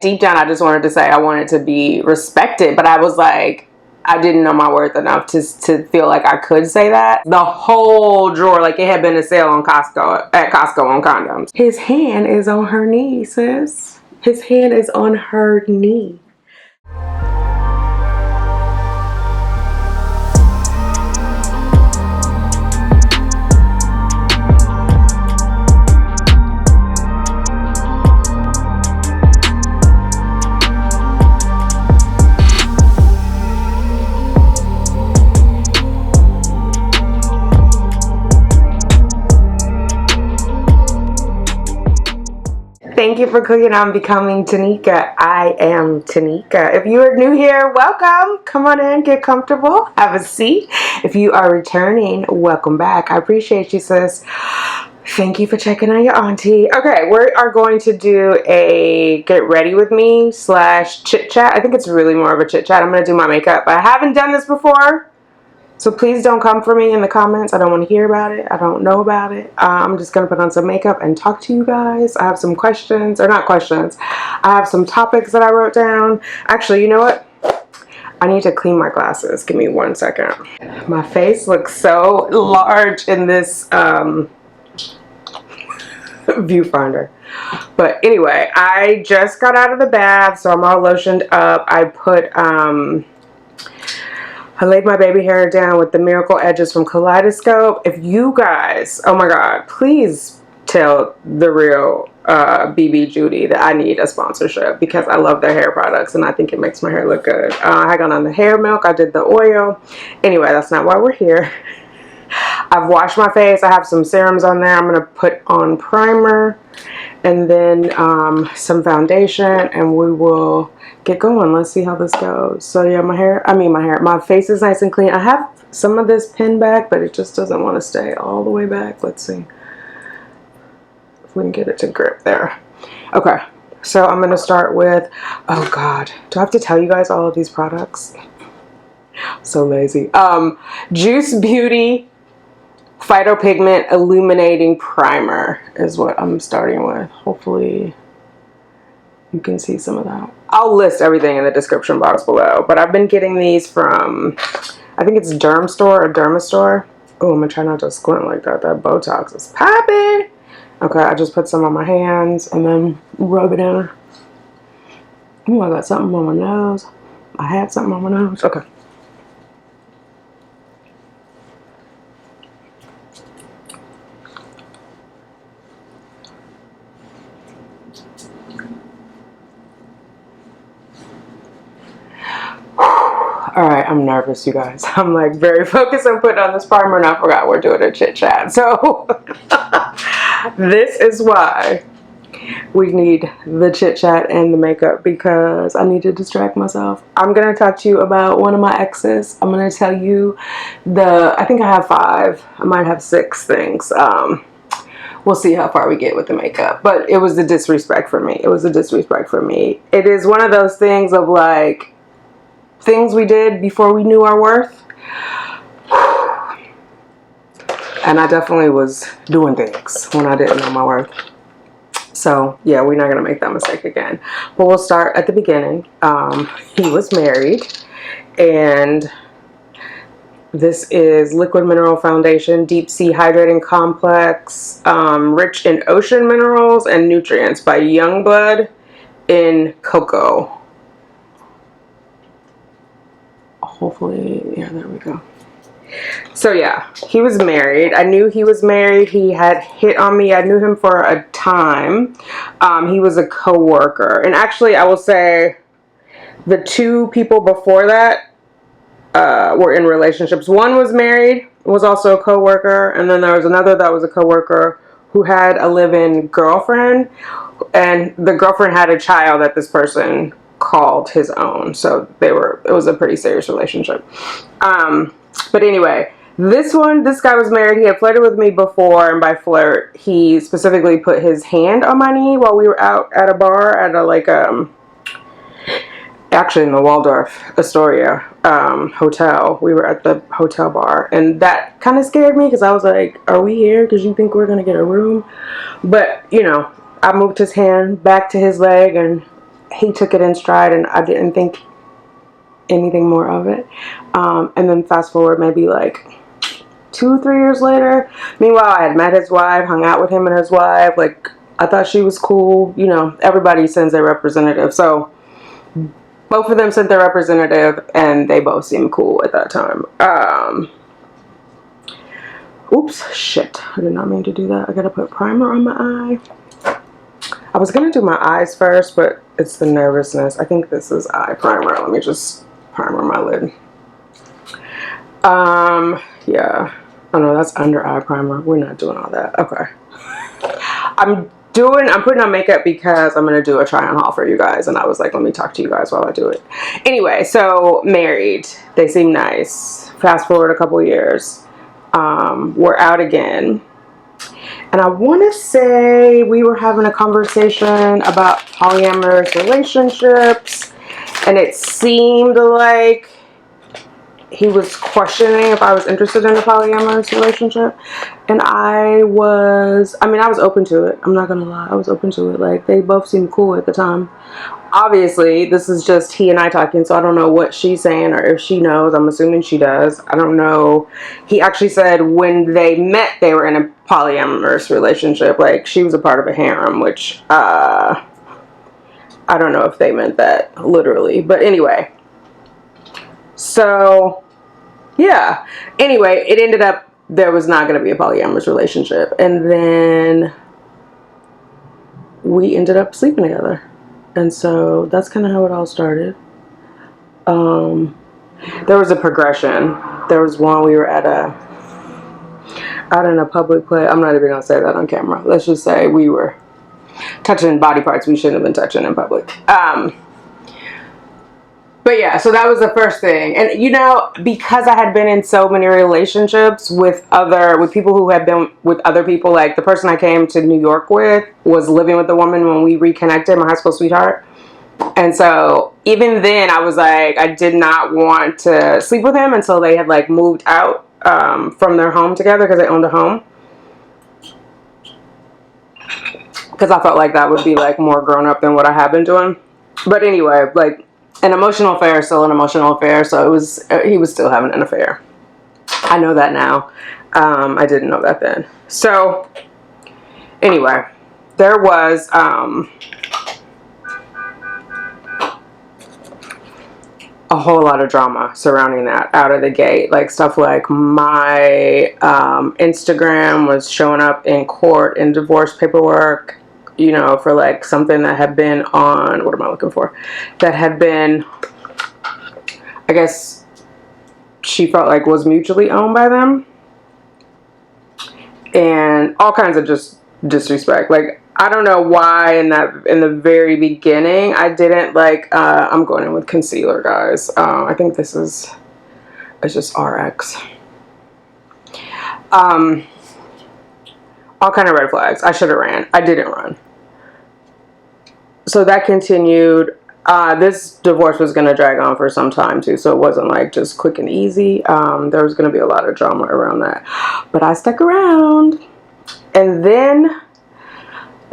Deep down, I just wanted to say I wanted to be respected, but I was like, I didn't know my worth enough to feel like I could say that. The whole drawer, like it had been a sale on Costco, at Costco on condoms. His hand is on her knee, sis. His hand is on her knee. Thank you for clicking on Becoming Tanika. I am Tanika. If you are new here, welcome. Come on in, get comfortable, have a seat. If you are returning, welcome back. I appreciate you, sis. Thank you for checking on your auntie. Okay, we are going to do a get ready with me / chit chat. I think it's really more of a chit chat. I'm going to do my makeup. I haven't done this before. So please don't come for me in the comments. I don't want to hear about it. I don't know about it. I'm just going to put on some makeup and talk to you guys. I have some questions, or not questions. I have some topics that I wrote down. Actually, you know what? I need to clean my glasses. Give me 1 second. My face looks so large in this viewfinder. But anyway, I just got out of the bath, so I'm all lotioned up. I laid my baby hair down with the Miracle Edges from Kaleidoscope. If you guys, oh my God, please tell the real BB Judy that I need a sponsorship because I love their hair products and I think it makes my hair look good. I got on the hair milk, I did the oil. Anyway, that's not why we're here. I've washed my face. I have some serums on there. I'm going to put on primer and then some foundation and we will get going. Let's see how this goes. So yeah, my face is nice and clean. I have some of this pinned back, but it just doesn't want to stay all the way back. Let's see if we can get it to grip there. Okay, so I'm going to start with, oh God, do I have to tell you guys all of these products? So lazy. Juice Beauty Phytopigment Illuminating Primer is what I'm starting with. Hopefully you can see some of that. I'll list everything in the description box below, but I've been getting these from, I think it's Derm Store or Dermastore. Oh, I'm gonna try not to squint like that. That Botox is popping. Okay, I just put some on my hands and then rub it in. Oh, I got something on my nose. I had something on my nose. Okay. Alright, I'm nervous, you guys. I'm like very focused on putting on this primer and I forgot we're doing a chit chat. So this is why we need the chit chat and the makeup because I need to distract myself. I'm going to talk to you about one of my exes. I'm going to tell you I think I have 5. I might have 6 things. We'll see how far we get with the makeup. But it was a disrespect for me. It was a disrespect for me. It is one of those things of like, things we did before we knew our worth. And I definitely was doing things when I didn't know my worth. So yeah, we're not gonna make that mistake again. But we'll start at the beginning. He was married and this is Liquid Mineral Foundation Deep Sea Hydrating Complex, rich in ocean minerals and nutrients by Youngblood in Cocoa. Hopefully, yeah, there we go. So yeah, he was married. I knew he was married. He had hit on me. I knew him for a time. He was a co-worker. And actually, I will say the 2 people before that were in relationships. One was married, was also a co-worker. And then there was another that was a co-worker who had a live-in girlfriend. And the girlfriend had a child that this person called his own, so it was a pretty serious relationship. But anyway, this guy was married. He had flirted with me before, and by flirt he specifically put his hand on my knee while we were out at a bar at a actually in the Waldorf Astoria hotel. We were at the hotel bar and that kind of scared me because I was like, are we here because you think we're gonna get a room? But you know, I moved his hand back to his leg and he took it in stride, and I didn't think anything more of it. And then fast forward maybe like 2-3 years later, meanwhile I had met his wife, hung out with him and his wife. Like, I thought she was cool. You know, everybody sends their representative, so both of them sent their representative, and they both seemed cool at that time. Oops, shit, I did not mean to do that. I gotta put primer on my eye. I was gonna do my eyes first, but it's the nervousness. I think this is eye primer. Let me just primer my lid. Yeah. Oh no, that's under eye primer. We're not doing all that. Okay. I'm putting on makeup because I'm gonna do a try on haul for you guys, and I was like, let me talk to you guys while I do it. Anyway, so married. They seem nice. Fast forward a couple years. We're out again. And I want to say we were having a conversation about polyamorous relationships, and it seemed like he was questioning if I was interested in a polyamorous relationship. And I was open to it. I'm not gonna lie, I was open to it. Like, they both seemed cool at the time. Obviously, this is just he and I talking, so I don't know what she's saying or if she knows. I'm assuming she does. I don't know. He actually said when they met, they were in a polyamorous relationship. Like, she was a part of a harem, which, I don't know if they meant that literally. But anyway. So, yeah. Anyway, it ended up there was not going to be a polyamorous relationship. And then we ended up sleeping together. And so that's kind of how it all started. There was a progression. There was one, we were out in a public place. I'm not even going to say that on camera. Let's just say we were touching body parts we shouldn't have been touching in public. But yeah, so that was the first thing. And, you know, because I had been in so many relationships with people who had been with other people, like the person I came to New York with was living with the woman when we reconnected, my high school sweetheart. And so even then I was like, I did not want to sleep with him until they had like moved out from their home together, because they owned a home. Because I felt like that would be like more grown up than what I had been doing. But anyway, like, an emotional affair is still an emotional affair, so he was still having an affair. I know that now. I didn't know that then. So, anyway, there was a whole lot of drama surrounding that out of the gate. Like, stuff like my Instagram was showing up in court in divorce paperwork, you know, for like something that had been on, what am I looking for? That had been, I guess she felt like was mutually owned by them. And all kinds of just disrespect. Like, I don't know why in the very beginning I didn't like, I'm going in with concealer, guys. I think it's just RX. All kind of red flags. I should have ran. I didn't run. So that continued. This divorce was going to drag on for some time too, so it wasn't like just quick and easy. There was going to be a lot of drama around that, but I stuck around. And then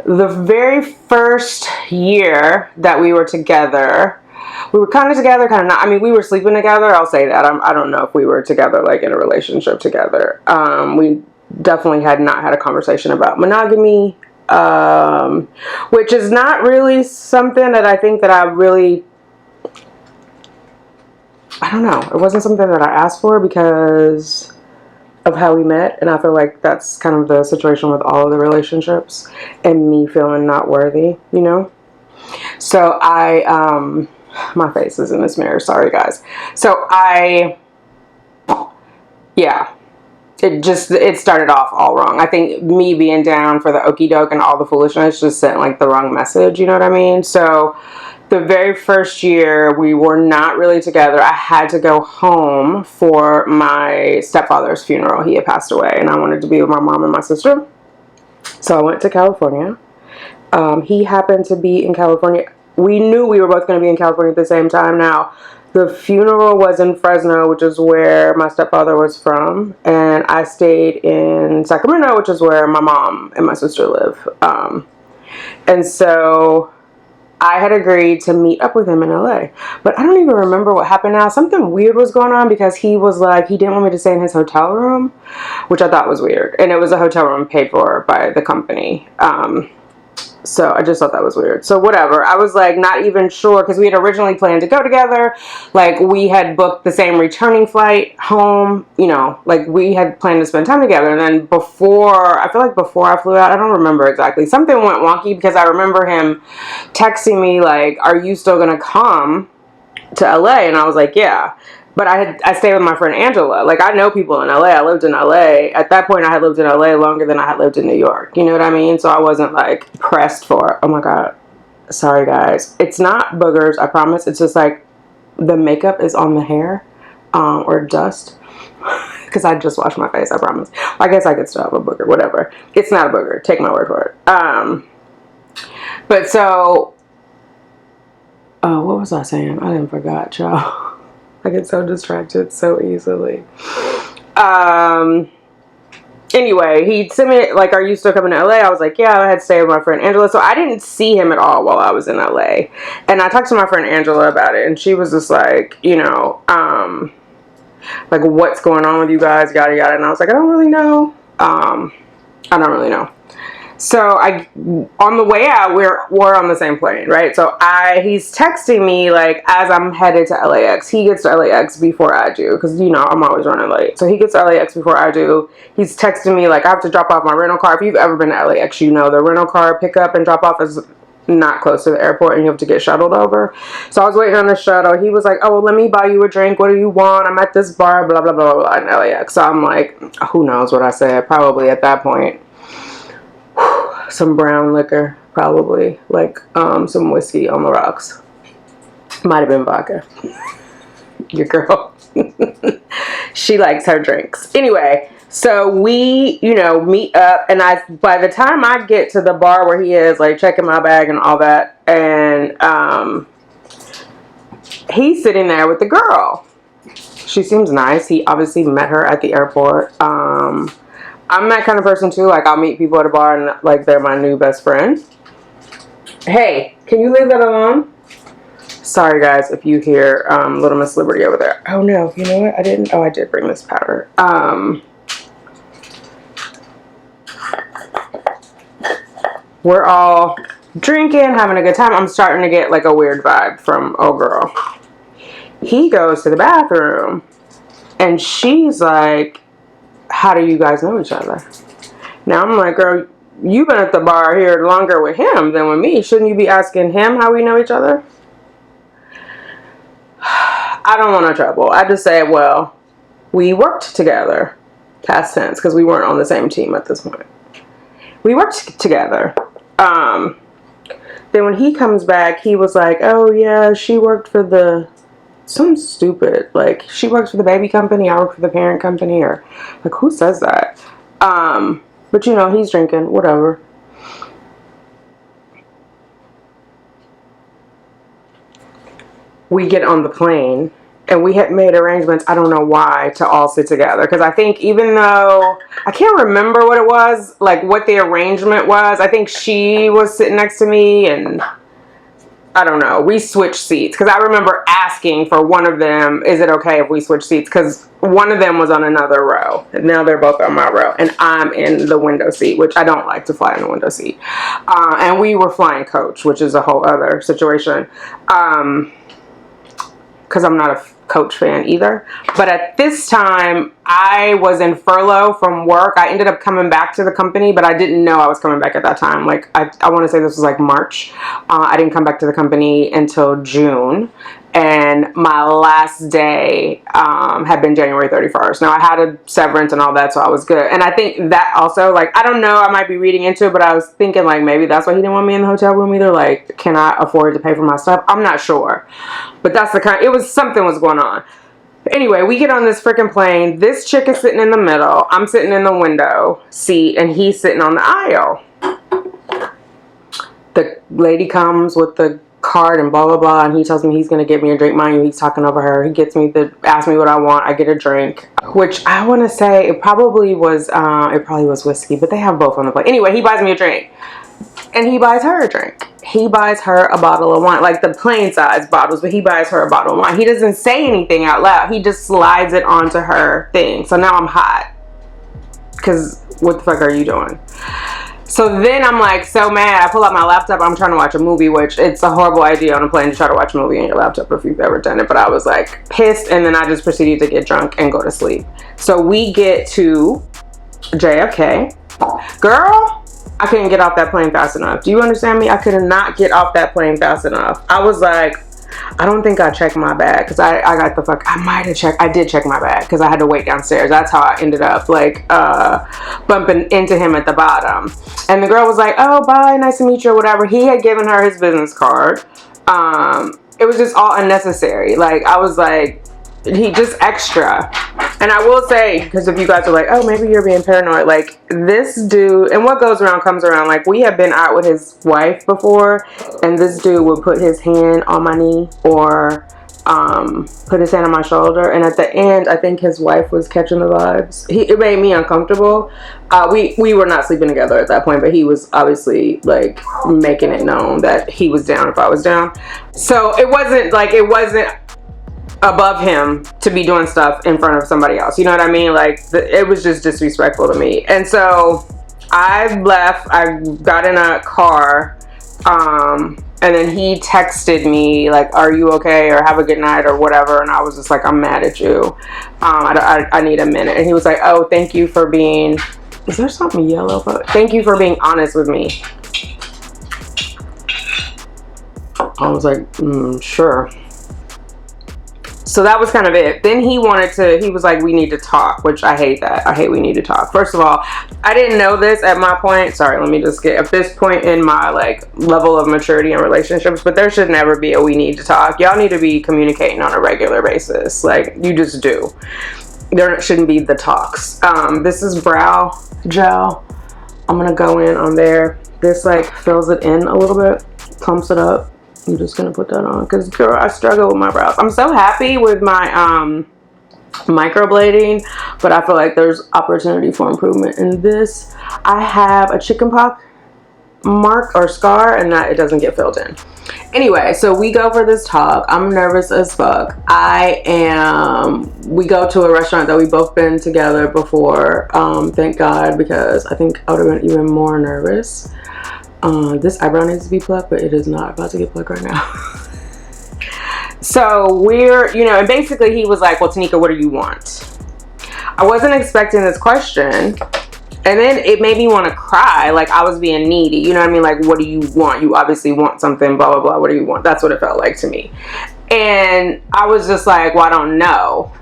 the very first year that we were together, we were kind of together, kind of not. I mean, we were sleeping together, I'll say that. I don't know if we were together, like in a relationship together. We definitely had not had a conversation about monogamy. Which is not really something that I think that I don't know. It wasn't something that I asked for because of how we met. And I feel like that's kind of the situation with all of the relationships and me feeling not worthy, you know? So my face is in this mirror. Sorry, guys. So yeah. It started off all wrong. I think me being down for the okie doke and all the foolishness just sent like the wrong message, you know what I mean? So the very first year we were not really together. I had to go home for my stepfather's funeral. He had passed away and I wanted to be with my mom and my sister. So I went to California. He happened to be in California. We knew we were both going to be in California at the same time. Now, the funeral was in Fresno, which is where my stepfather was from, and I stayed in Sacramento, which is where my mom and my sister live. And so I had agreed to meet up with him in LA. But I don't even remember what happened now. Something weird was going on because he was like, he didn't want me to stay in his hotel room, which I thought was weird. And it was a hotel room paid for by the company. So I just thought that was weird. So whatever. I was like not even sure because we had originally planned to go together. Like we had booked the same returning flight home. You know, like we had planned to spend time together. And then before, I feel like before I flew out, I don't remember exactly. Something went wonky because I remember him texting me like, "Are you still gonna come to LA?" And I was like, "Yeah." But I stayed with my friend Angela. Like, I know people in LA. I lived in LA. At that point, I had lived in LA longer than I had lived in New York. You know what I mean? So I wasn't, like, pressed for, oh, my God. Sorry, guys. It's not boogers, I promise. It's just, like, the makeup is on the hair or dust. Because I just washed my face, I promise. I guess I could still have a booger, whatever. It's not a booger. Take my word for it. But so, oh, what was I saying? I didn't forgot, y'all. I get so distracted so easily. Anyway, he sent me, like, "Are you still coming to LA?" I was like, "Yeah," I had to stay with my friend Angela. So I didn't see him at all while I was in LA. And I talked to my friend Angela about it. And she was just like, you know, like, "What's going on with you guys? Yada, yada." And I was like, "I don't really know. I don't really know." So on the way out, we're on the same plane, right? So he's texting me like as I'm headed to LAX. He gets to LAX before I do because, you know, I'm always running late. So he gets to LAX before I do. He's texting me like I have to drop off my rental car. If you've ever been to LAX, you know the rental car pickup and drop off is not close to the airport and you have to get shuttled over. So I was waiting on the shuttle. He was like, "Oh, well, let me buy you a drink. What do you want? I'm at this bar, blah, blah, blah, blah, in LAX." So I'm like, who knows what I said? Probably at that point some brown liquor, probably like some whiskey on the rocks. Might have been vodka. Your girl. She likes her drinks. Anyway, so we, you know, meet up, and by the time I get to the bar where he is, like checking my bag and all that, and he's sitting there with the girl. She seems nice. He obviously met her at the airport. I'm that kind of person too. Like, I'll meet people at a bar and like they're my new best friend. Hey, can you leave that alone? Sorry guys if you hear Little Miss Liberty over there. Oh no, you know what? I didn't. Oh, I did bring this powder. We're all drinking, having a good time. I'm starting to get like a weird vibe from old girl. He goes to the bathroom and she's like, "How do you guys know each other?" Now I'm like, "Girl, you've been at the bar here longer with him than with me. Shouldn't you be asking him how we know each other?" I don't want no trouble. I just say, well, we worked together. Past tense, because we weren't on the same team at this point. We worked together. Then when he comes back, he was like, "Oh yeah, she worked for some stupid, like, she works for the baby company, I work for the parent company," or like, who says that? But you know, he's drinking, whatever. We get on the plane and we had made arrangements, I don't know why, to all sit together. Because I think even though, I can't remember what it was, like what the arrangement was. I think she was sitting next to me and I don't know, we switched seats. Because I remember asking for one of them, "Is it okay if we switch seats?" Because one of them was on another row. And now they're both on my row. And I'm in the window seat, which I don't like to fly in the window seat. And we were flying coach, which is a whole other situation. Because I'm not a coach fan either. But at this time, I was in furlough from work. I ended up coming back to the company, but I didn't know I was coming back at that time. Like, I want to say this was like March. I didn't come back to the company until June. And my last day had been January 31st. Now, I had a severance and all that, so I was good. And I think that also, like, I don't know, I might be reading into it, but I was thinking, like, maybe that's why he didn't want me in the hotel room either. Like, can I afford to pay for my stuff? I'm not sure. But that's the kind, something was going on. Anyway, we get on this freaking plane. This chick is sitting in the middle. I'm sitting in the window seat, and he's sitting on the aisle. The lady comes with the card and blah blah blah, and he tells me he's gonna get me a drink. Mind you, he's talking over her. He gets me asks me what I want. I get a drink, which I want to say it probably was whiskey, but they have both on the plate. Anyway, he buys me a drink, and he buys her a drink. he buys her a bottle of wine, like the plain size bottles, but he buys her a bottle of wine. He doesn't say anything out loud. He just slides it onto her thing. So now I'm hot. Because what the fuck are you doing? So then I'm like so mad. I pull out my laptop. I'm trying to watch a movie, which it's a horrible idea on a plane to try to watch a movie on your laptop if you've ever done it. But I was like pissed, and then I just proceeded to get drunk and go to sleep. So we get to JFK. Girl, I couldn't get off that plane fast enough. Do you understand me? I could not get off that plane fast enough. I was like, I don't think I checked my bag, because I got the fuck, I might have checked, I did check my bag because I had to wait downstairs. That's how I ended up like bumping into him at the bottom. And the girl was like, oh, bye, nice to meet you, or whatever. He had given her his business card. It was just all unnecessary. Like, I was like, he just extra. And I will say, because if you guys are like, oh, maybe you're being paranoid, like this dude, and what goes around comes around. Like, we have been out with his wife before, and this dude would put his hand on my knee or put his hand on my shoulder, and at the end I think his wife was catching the vibes. It made me uncomfortable. We were not sleeping together at that point, but he was obviously like making it known that he was down if I was down. So it wasn't above him to be doing stuff in front of somebody else, you know what I mean? Like, it was just disrespectful to me. And so I left. I got in a car, and then he texted me like, are you okay, or have a good night, or whatever. And I was just like, I'm mad at you. I need a minute. And he was like, oh, thank you for being, is there something yellow? Thank you for being honest with me. I was like, sure. So that was kind of it. Then he was like, we need to talk, which I hate that. I hate we need to talk. First of all, I didn't know this at my point. Sorry, let me just get at this point in my like level of maturity in relationships, but there should never be a we need to talk. Y'all need to be communicating on a regular basis. Like, you just do. There shouldn't be the talks. This is brow gel. I'm going to go in on there. This like fills it in a little bit, plumps it up. I'm just gonna put that on because, girl, I struggle with my brows. I'm so happy with my microblading, but I feel like there's opportunity for improvement in this. I have a chickenpox mark or scar, and that it doesn't get filled in. Anyway, so we go for this talk. I'm nervous as fuck. We go to a restaurant that we've both been together before, thank God, because I think I would have been even more nervous. This eyebrow needs to be plucked, but it is not about to get plucked right now. So we're, and basically he was like, well, Tanika, what do you want? I wasn't expecting this question. And then it made me want to cry. Like, I was being needy. You know what I mean? Like, what do you want? You obviously want something, blah, blah, blah. What do you want? That's what it felt like to me. And I was just like, well, I don't know.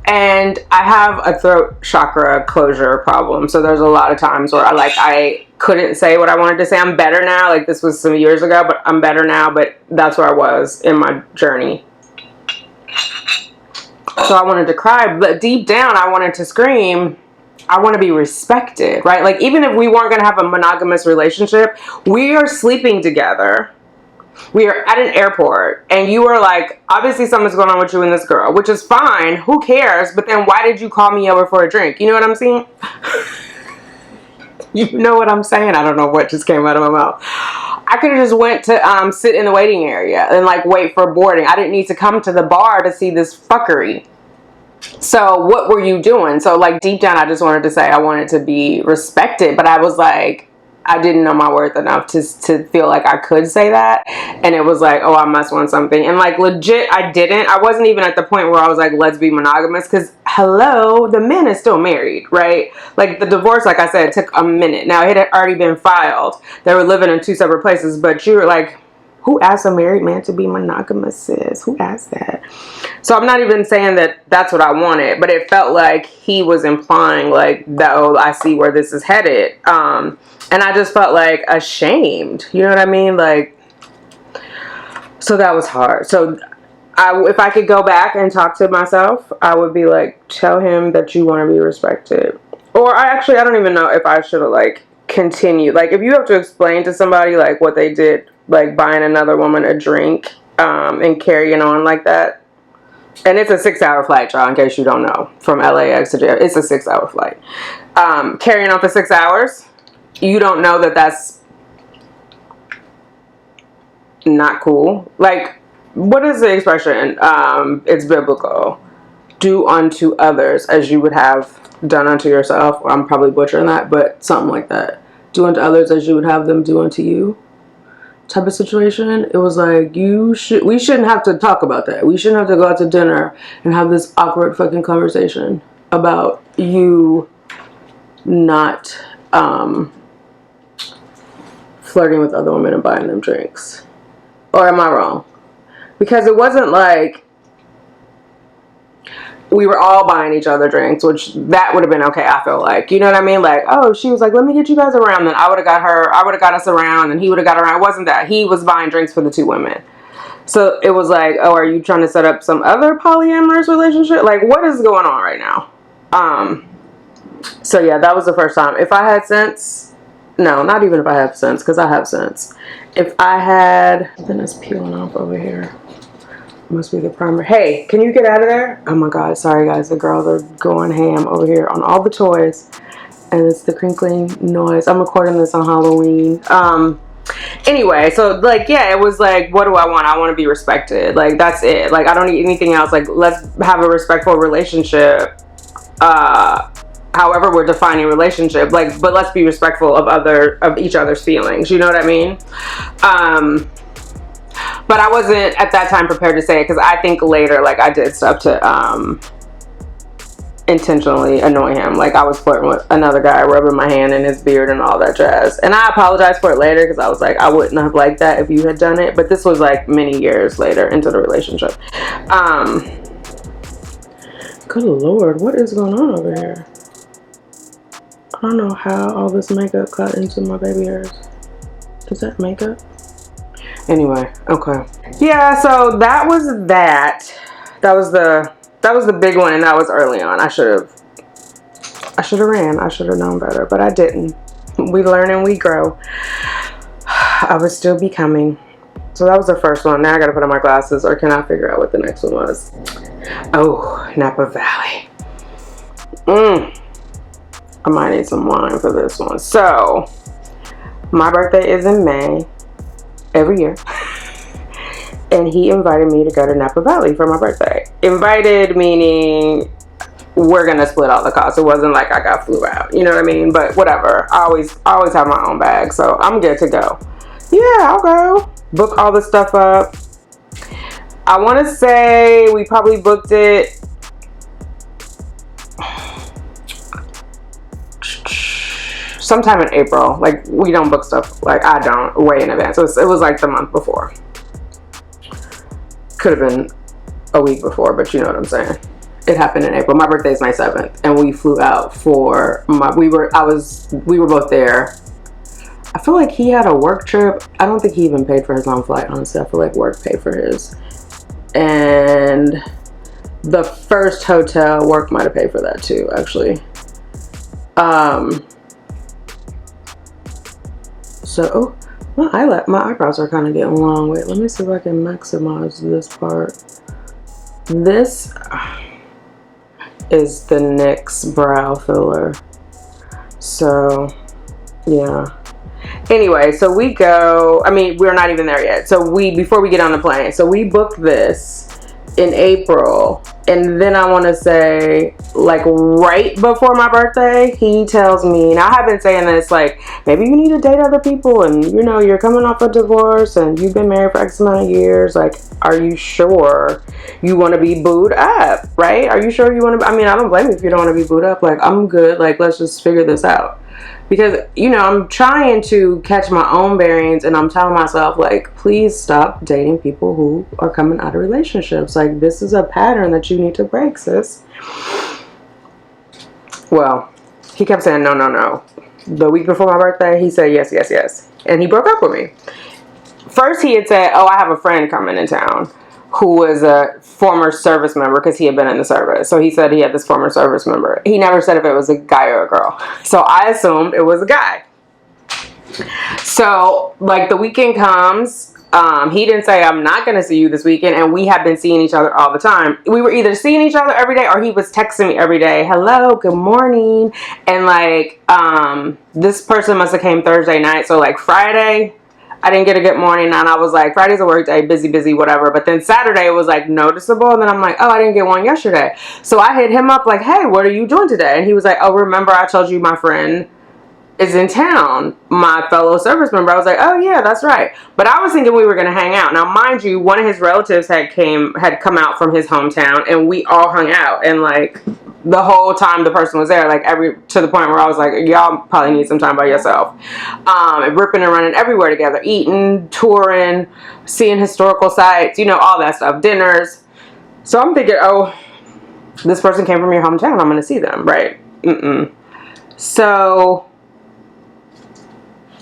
And I have a throat chakra closure problem. So there's a lot of times where I couldn't say what I wanted to say. I'm better now. Like, this was some years ago, but I'm better now. But that's where I was in my journey. So I wanted to cry, but deep down I wanted to scream, I want to be respected, right? Like, even if we weren't going to have a monogamous relationship, we are sleeping together. We are at an airport, and you are like, obviously something's going on with you and this girl, which is fine. Who cares? But then why did you call me over for a drink? You know what I'm saying? You know what I'm saying? I don't know what just came out of my mouth. I could have just went to sit in the waiting area and like wait for boarding. I didn't need to come to the bar to see this fuckery. So what were you doing? So like deep down, I just wanted to say I wanted to be respected, but I was like, I didn't know my worth enough to feel like I could say that. And it was like, oh, I must want something. And like legit, I didn't. I wasn't even at the point where I was like, let's be monogamous. Because hello, the man is still married, right? Like the divorce, like I said, took a minute. Now it had already been filed. They were living in two separate places. But you were like, who asked a married man to be monogamous, sis? Who asked that? So I'm not even saying that that's what I wanted, but it felt like he was implying like, oh, I see where this is headed. And I just felt like ashamed. You know what I mean? Like, so that was hard. So if I could go back and talk to myself, I would be like, tell him that you want to be respected. Or I don't even know if I should have like continued. Like, if you have to explain to somebody like what they did, like buying another woman a drink and carrying on like that. And it's a 6-hour flight, y'all, in case you don't know, from LAX to JFK. It's a 6-hour flight. Carrying on for 6 hours, you don't know that that's not cool. Like, what is the expression? It's biblical. Do unto others as you would have done unto yourself. I'm probably butchering that, but something like that. Do unto others as you would have them do unto you. Type of situation. It was like, we shouldn't have to talk about that. We shouldn't have to go out to dinner and have this awkward fucking conversation about you not flirting with other women and buying them drinks. Or am I wrong? Because it wasn't like we were all buying each other drinks, which that would have been okay, I feel like. You know what I mean? Like, oh, she was like, let me get you guys around. Then I would have got her, I would have got us around, and he would have got around. It wasn't that. He was buying drinks for the two women. So it was like, oh, are you trying to set up some other polyamorous relationship? Like, what is going on right now? So yeah, that was the first time. If I had sense, no, not even if I have sense, because I have sense. If I had, then it's peeling off over here. Must be the primer. Hey, can you get out of there? Oh my god, sorry guys, the girls are going ham over here on all the toys, and it's the crinkling noise. I'm recording this on Halloween. Anyway, so like, yeah, it was like, what do I want? I want to be respected. Like, that's it. Like, I don't need anything else. Like, let's have a respectful relationship, however we're defining relationship. Like, but let's be respectful of each other's feelings, you know what I mean? But I wasn't at that time prepared to say it, because I think later, like, I did stuff to intentionally annoy him. Like, I was flirting with another guy, rubbing my hand in his beard and all that jazz. And I apologized for it later, because I was like, I wouldn't have liked that if you had done it. But this was like many years later into the relationship. Good Lord, what is going on over here? I don't know how all this makeup got into my baby hairs. Is that makeup? Anyway, okay. Yeah, so that was that. That was the big one, and that was early on. I should have ran. I should have known better, but I didn't. We learn and we grow. I was still becoming. So that was the first one. Now I gotta put on my glasses, or can I figure out what the next one was? Oh, Napa Valley. I might need some wine for this one. So, my birthday is in May. Every year. And he invited me to go to Napa Valley for my birthday. Invited meaning we're gonna split all the costs. It wasn't like I got flew out, you know what I mean? But whatever. I always have my own bag, so I'm good to go. Yeah, I'll go. Book all the stuff up. I want to say we probably booked it sometime in April. Like, we don't book stuff, like, I don't, way in advance. It was like the month before. Could have been a week before, but you know what I'm saying. It happened in April. My birthday is May 7th, and we flew out for we were both there. I feel like he had a work trip. I don't think he even paid for his own flight, honestly. I feel like work paid for his. And the first hotel, work might have paid for that too, actually. So, oh, my eyebrows are kind of getting long. Wait, let me see if I can maximize this part. This is the NYX brow filler. So, yeah. Anyway, so we go, I mean, we're not even there yet. So before we get on the plane, so we booked this in April, and then I want to say, like, right before my birthday, he tells me, now I have been saying this, like, maybe you need to date other people, and you know, you're coming off a divorce, and you've been married for X amount of years, like, are you sure you want to be booed up, right? Are you sure you want to, I mean, I don't blame you if you don't want to be booed up, like, I'm good, like, let's just figure this out. Because, you know, I'm trying to catch my own bearings, and I'm telling myself, like, please stop dating people who are coming out of relationships. Like, this is a pattern that you need to break, sis. Well, he kept saying no, no, no. The week before my birthday, he said yes, yes, yes. And he broke up with me. First, he had said, oh, I have a friend coming in town who was a former service member, because he had been in the service. So he said he had this former service member. He never said if it was a guy or a girl. So I assumed it was a guy. So, like, the weekend comes. He didn't say, I'm not going to see you this weekend. And we have been seeing each other all the time. We were either seeing each other every day, or he was texting me every day. Hello, good morning. And, like, this person must have came Thursday night. So, like, Friday, I didn't get a good morning, and I was like, Friday's a work day, busy, whatever. But then Saturday was like noticeable, and then I'm like, oh, I didn't get one yesterday. So I hit him up like, hey, what are you doing today? And he was like, oh, remember I told you my friend is in town, my fellow service member. I was like, oh yeah, that's right. But I was thinking we were gonna hang out. Now, mind you, one of his relatives had come out from his hometown, and we all hung out, and like the whole time the person was there, like to the point where I was like, y'all probably need some time by yourself. Ripping and running everywhere together, eating, touring, seeing historical sites, you know, all that stuff, dinners. So I'm thinking, oh, this person came from your hometown, I'm gonna see them, right? So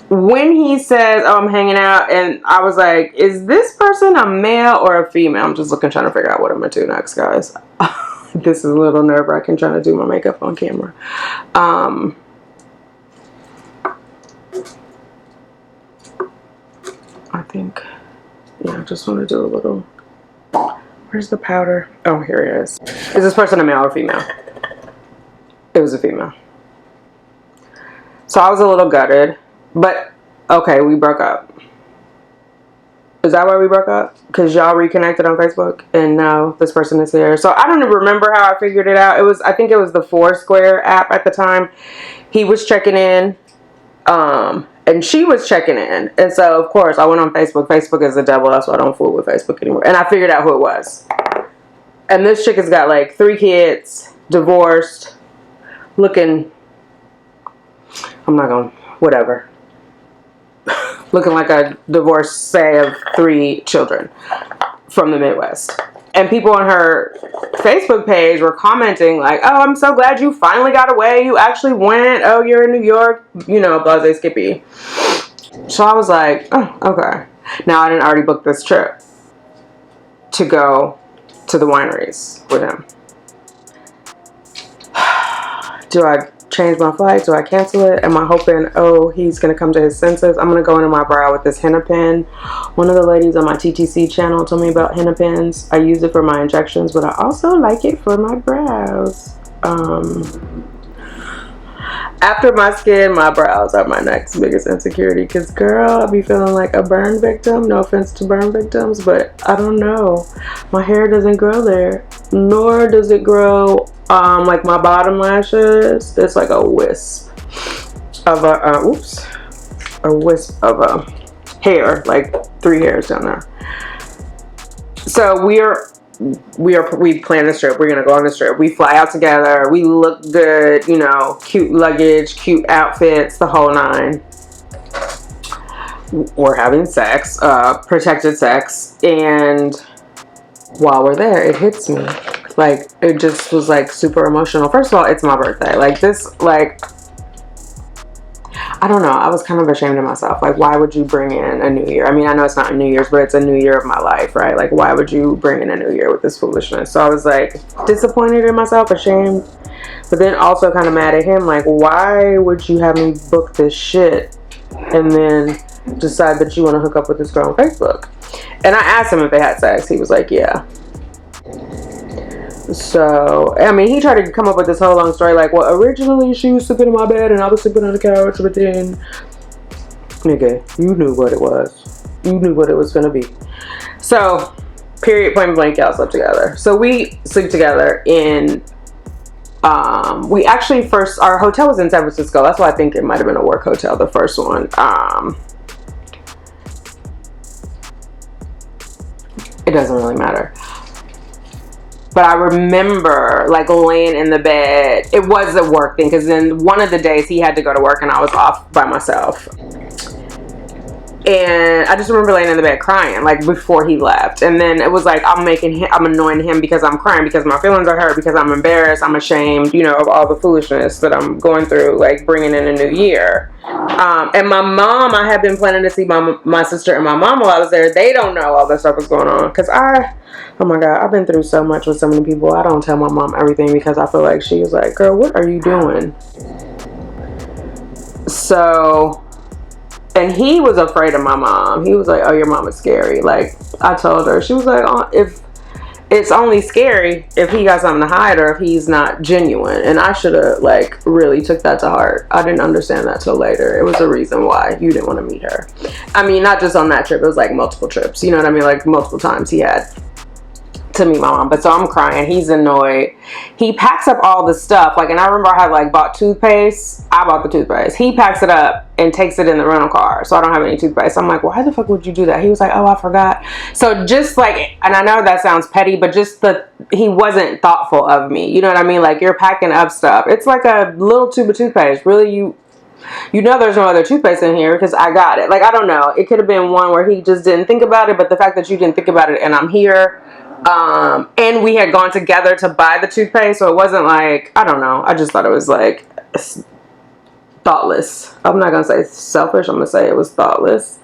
when he says, oh, I'm hanging out, and I was like, is this person a male or a female? I'm just trying to figure out what I'm going to do next, guys. This is a little nerve-wracking trying to do my makeup on camera. I think, yeah, I just want to do a little, where's the powder? Oh, here it is. Is this person a male or female? It was a female. So I was a little gutted. But, okay, we broke up. Is that why we broke up? Because y'all reconnected on Facebook, and now this person is here. So I don't even remember how I figured it out. I think it was the Foursquare app at the time. He was checking in, and she was checking in. And so, of course, I went on Facebook. Facebook is the devil. That's why I don't fool with Facebook anymore. And I figured out who it was. And this chick has got, like, 3 kids, divorced, looking, I'm not going to, whatever. Looking like a divorcee of 3 children from the Midwest. And people on her Facebook page were commenting like, oh, I'm so glad you finally got away. You actually went. Oh, you're in New York. You know, blase skippy. So I was like, oh, okay. Now I didn't already book this trip to go to the wineries with him. Do I change my flight? Do I cancel it? Am I hoping, oh, he's going to come to his senses? I'm going to go into my brow with this henna pen. One of the ladies on my TTC channel told me about henna pens. I use it for my injections, but I also like it for my brows. After my skin, my brows are my next biggest insecurity, because girl, I be feeling like a burn victim. No offense to burn victims, but I don't know. My hair doesn't grow there, nor does it grow like my bottom lashes. It's like a wisp of a wisp of a hair, like 3 hairs down there. So we plan this trip. We're gonna go on this trip. We fly out together. We look good, you know, cute luggage, cute outfits, the whole 9. We're having sex, protected sex, and while we're there, it hits me. Like, it just was like super emotional. First of all, it's my birthday. Like this, like, I don't know. I was kind of ashamed of myself. Like, why would you bring in a new year? I mean, I know it's not New Year's, but it's a new year of my life, right? Like, why would you bring in a new year with this foolishness? So I was like disappointed in myself, ashamed, but then also kind of mad at him. Like, why would you have me book this shit and then decide that you want to hook up with this girl on Facebook? And I asked him if they had sex. He was like, yeah. So, I mean, he tried to come up with this whole long story, like, well, originally she was sleeping in my bed and I was sleeping on the couch, but then, nigga, you knew what it was. You knew what it was gonna be. So, period, point blank, y'all slept together. So we sleep together in, we actually our hotel was in San Francisco. That's why I think it might have been a work hotel, the first one. It doesn't really matter. But I remember, like, laying in the bed. It was a work thing, because then one of the days he had to go to work and I was off by myself. And I just remember laying in the bed crying, like, before he left. And then it was like, I'm annoying him because I'm crying, because my feelings are hurt, because I'm embarrassed, I'm ashamed, you know, of all the foolishness that I'm going through, like, bringing in a new year. And my mom, I had been planning to see my sister and my mom while I was there. They don't know all this stuff was going on, because oh my God, I've been through so much with so many people. I don't tell my mom everything, because I feel like she was like, girl, what are you doing? So, and he was afraid of my mom. He was like, oh, your mom is scary. Like, I told her. She was like, oh, if it's only scary if he got something to hide or if he's not genuine. And I should have like really took that to heart. I didn't understand that till later. It was a reason why you didn't want to meet her. I mean, not just on that trip, it was like multiple trips, you know what I mean? Like multiple times he had to meet my mom. But so I'm crying, he's annoyed, he packs up all the stuff, like, and I remember I had like bought toothpaste. I bought the toothpaste, he packs it up and takes it in the rental car, so I don't have any toothpaste. I'm like, why the fuck would you do that? He was like, oh, I forgot. So just like, and I know that sounds petty, but just he wasn't thoughtful of me, you know what I mean? Like, you're packing up stuff, it's like a little tube of toothpaste, really? You know there's no other toothpaste in here because I got it. Like, I don't know, it could have been one where he just didn't think about it, but the fact that you didn't think about it and I'm here, and we had gone together to buy the toothpaste, so it wasn't like, I don't know, I just thought it was like thoughtless. I'm not gonna say selfish, I'm gonna say it was thoughtless.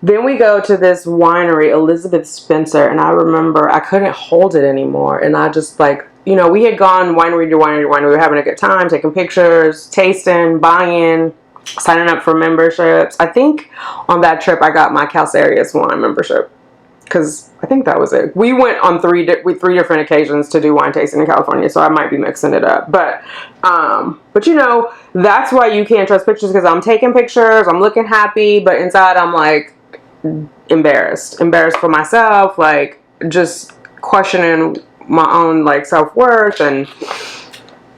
Then we go to this winery, Elizabeth Spencer, and I remember I couldn't hold it anymore, and I just like, you know, we had gone winery to winery to winery, we were having a good time, taking pictures, tasting, buying, signing up for memberships. I think on that trip I got my Calcarius wine membership because I think that was it. We went on three different occasions to do wine tasting in California, so I might be mixing it up. But you know, that's why you can't trust pictures, because I'm taking pictures, I'm looking happy, but inside I'm like embarrassed for myself, like just questioning my own like self-worth and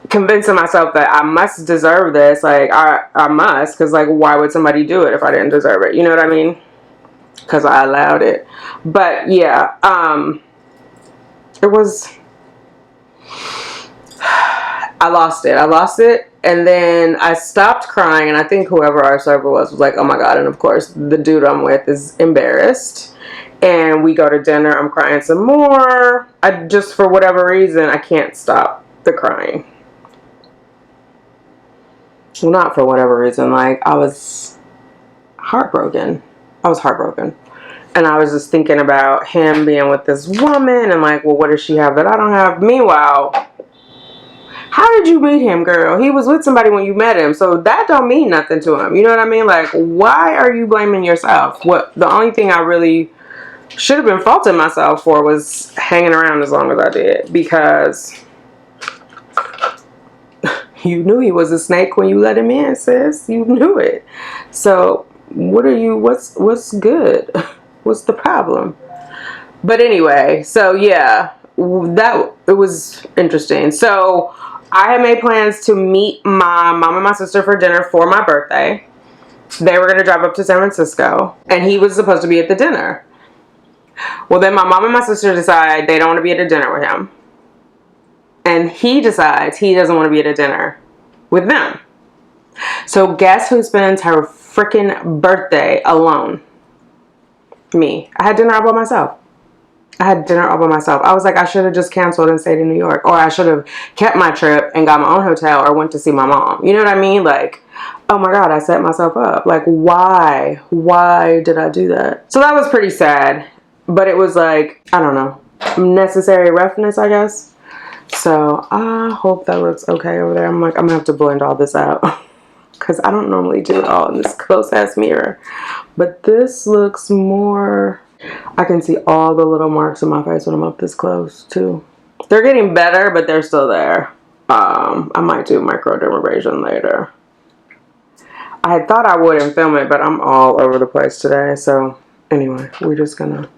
convincing myself that I must deserve this. Like, I must, because like, why would somebody do it if I didn't deserve it? You know what I mean? Because I allowed it. But yeah, it was, I lost it, and then I stopped crying, and I think whoever our server was like, oh my god. And of course the dude I'm with is embarrassed, and we go to dinner, I'm crying some more. I just, for whatever reason, I can't stop the crying. Well, not for whatever reason, like, I was heartbroken. And I was just thinking about him being with this woman, and like, well, what does she have that I don't have? Meanwhile, how did you meet him, girl? He was with somebody when you met him, so that don't mean nothing to him. You know what I mean? Like, why are you blaming yourself? What, the only thing I really should have been faulting myself for was hanging around as long as I did, because you knew he was a snake when you let him in, sis. You knew it. So what's good? What's the problem? But anyway, so yeah, it was interesting. So I had made plans to meet my mom and my sister for dinner for my birthday. They were going to drive up to San Francisco, and he was supposed to be at the dinner. Well, then my mom and my sister decide they don't want to be at a dinner with him. And he decides he doesn't want to be at a dinner with them. So guess who spends her freaking birthday alone? Me. I had dinner all by myself. I was like, I should have just canceled and stayed in New York. Or I should have kept my trip and got my own hotel or went to see my mom. You know what I mean? Like, oh my God, I set myself up. Like, why? Why did I do that? So that was pretty sad. But it was like, I don't know, necessary roughness, I guess. So I hope that looks okay over there. I'm like, I'm gonna have to blend all this out because I don't normally do it all in this close ass mirror. But this looks more, I can see all the little marks on my face when I'm up this close too. They're getting better, but they're still there. I might do microdermabrasion later. I had thought I wouldn't film it, but I'm all over the place today. So anyway, we're just gonna,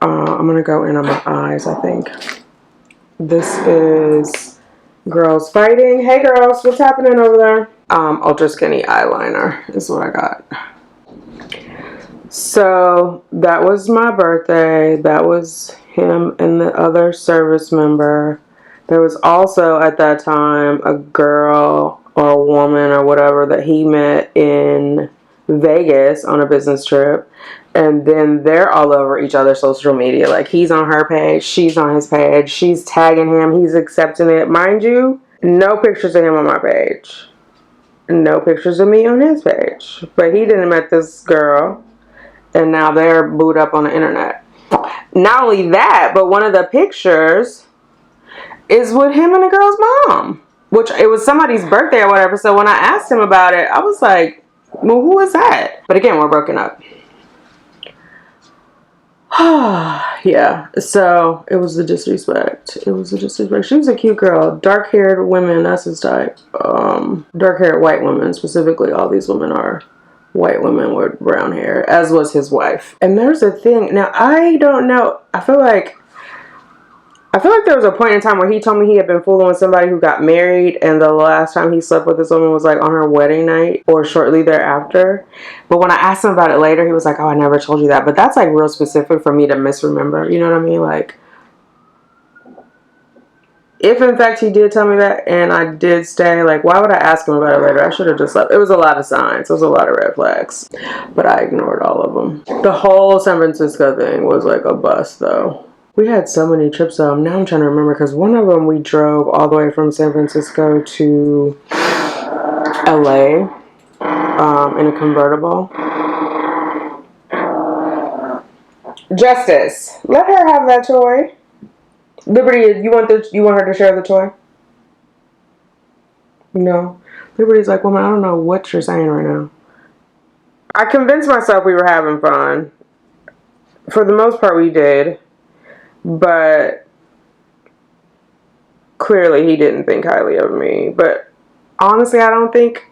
I'm gonna go in on my eyes, I think. This is Girls Fighting. Hey girls, what's happening over there? Ultra Skinny eyeliner is what I got. So that was my birthday. That was him and the other service member. There was also at that time a girl or a woman or whatever that he met in Vegas on a business trip. And then they're all over each other's social media. Like, he's on her page, she's on his page, she's tagging him, he's accepting it. Mind you, no pictures of him on my page. No pictures of me on his page. But he didn't met this girl, and now they're booed up on the internet. Not only that, but one of the pictures is with him and the girl's mom. Which, it was somebody's birthday or whatever. So when I asked him about it, I was like, well, who is that? But again, we're broken up. Yeah, so it was the disrespect. It was the disrespect. She was a cute girl. Dark-haired women, that's his type. Dark-haired white women, specifically. All these women are white women with brown hair, as was his wife. And there's a thing. Now, I don't know. I feel like there was a point in time where he told me he had been fooling with somebody who got married, and the last time he slept with this woman was like on her wedding night or shortly thereafter. But when I asked him about it later, he was like, oh, I never told you that. But that's like real specific for me to misremember. You know what I mean? Like, if in fact he did tell me that and I did stay, like, why would I ask him about it later? I should have just left. It was a lot of signs. It was a lot of red flags. But I ignored all of them. The whole San Francisco thing was like a bust, though. We had so many trips though. Now I'm trying to remember, because one of them we drove all the way from San Francisco to LA in a convertible. Justice, let her have that toy. Liberty, you want her to share the toy? No. Liberty's like, woman, I don't know what you're saying right now. I convinced myself we were having fun. For the most part, we did. But clearly he didn't think highly of me. But honestly, I don't think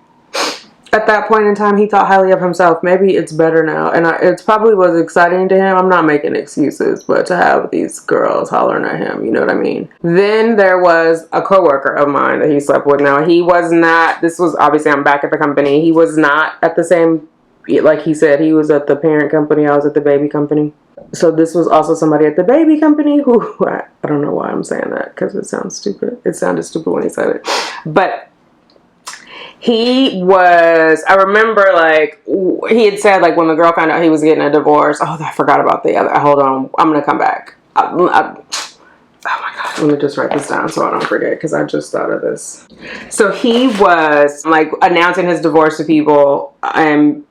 at that point in time he thought highly of himself. Maybe it's better now. And it probably was exciting to him. I'm not making excuses, but to have these girls hollering at him, you know what I mean? Then there was a coworker of mine that he slept with. Now, he was not, this was obviously, I'm back at the company. He was not at the same, like he said, he was at the parent company. I was at the baby company. So this was also somebody at the baby company who, I don't know why I'm saying that, because it sounds stupid. It sounded stupid when he said it. But he was, I remember, like, he had said, like, when the girl found out he was getting a divorce. Oh, I forgot about the other. Hold on. I'm going to come back. Oh, my God. Let me just write this down so I don't forget, because I just thought of this. So he was, like, announcing his divorce to people. And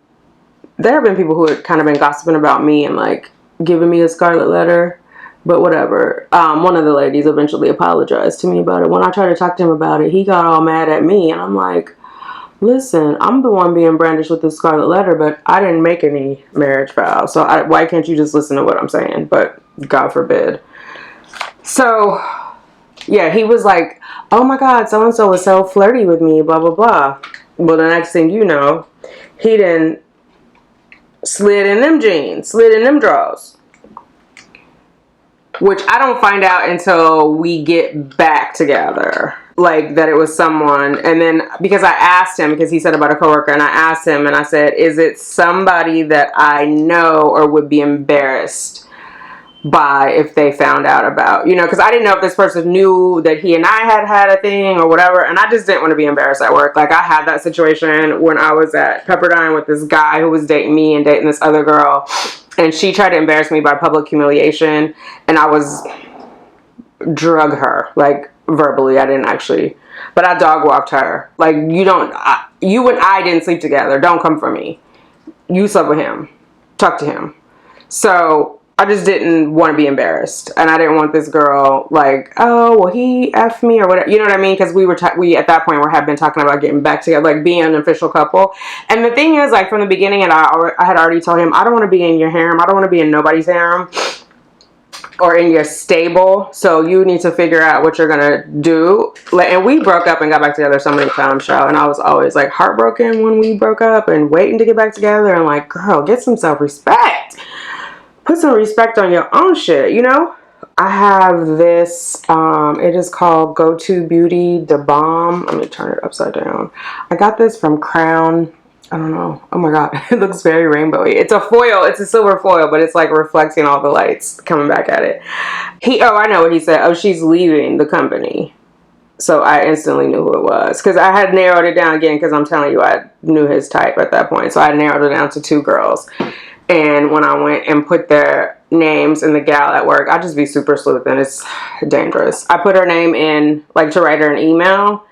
there have been people who had kind of been gossiping about me and, like, giving me a scarlet letter, but whatever. One of the ladies eventually apologized to me about it. When I tried to talk to him about it, he got all mad at me, and I'm like, listen, I'm the one being brandished with this scarlet letter, but I didn't make any marriage vows, so why can't you just listen to what I'm saying? But God forbid. So yeah, he was like, oh my God, so-and-so was so flirty with me, blah blah blah. Well, the next thing you know, he didn't slid in them jeans, slid in them drawers. Which I don't find out until we get back together. Like, that it was someone. And then, because I asked him, because he said about a coworker, and I asked him, and I said, is it somebody that I know or would be embarrassed by if they found out about, you know, because I didn't know if this person knew that he and I had a thing or whatever, and I just didn't want to be embarrassed at work. Like, I had that situation when I was at Pepperdine with this guy who was dating me and dating this other girl, and she tried to embarrass me by public humiliation, and I was drug her, like, verbally. I didn't actually, but I dog walked her. Like, you and I didn't sleep together. Don't come for me. You slept with him. Talk to him. So I just didn't want to be embarrassed, and I didn't want this girl like, oh, well, he effed me or whatever, you know what I mean? Because we at that point had been talking about getting back together, like being an official couple. And the thing is, like, from the beginning, and I had already told him, I don't want to be in your harem. I don't want to be in nobody's harem or in your stable. So you need to figure out what you're gonna do. And we broke up and got back together so many times, y'all. And I was always like heartbroken when we broke up and waiting to get back together. And like, girl, get some self-respect. Put some respect on your own shit, you know? I have this, it is called Go To Beauty, The Bomb. Let me turn it upside down. I got this from Crown. I don't know. Oh my God, it looks very rainbowy. It's a foil, it's a silver foil, but it's like reflecting all the lights coming back at it. I know what he said. Oh, she's leaving the company. So I instantly knew who it was. Because I had narrowed it down again, because I'm telling you, I knew his type at that point. So I narrowed it down to 2 girls. And when I went and put their names in the gal at work, I just be super sleuth and it's dangerous. I put her name in, like, to write her an email.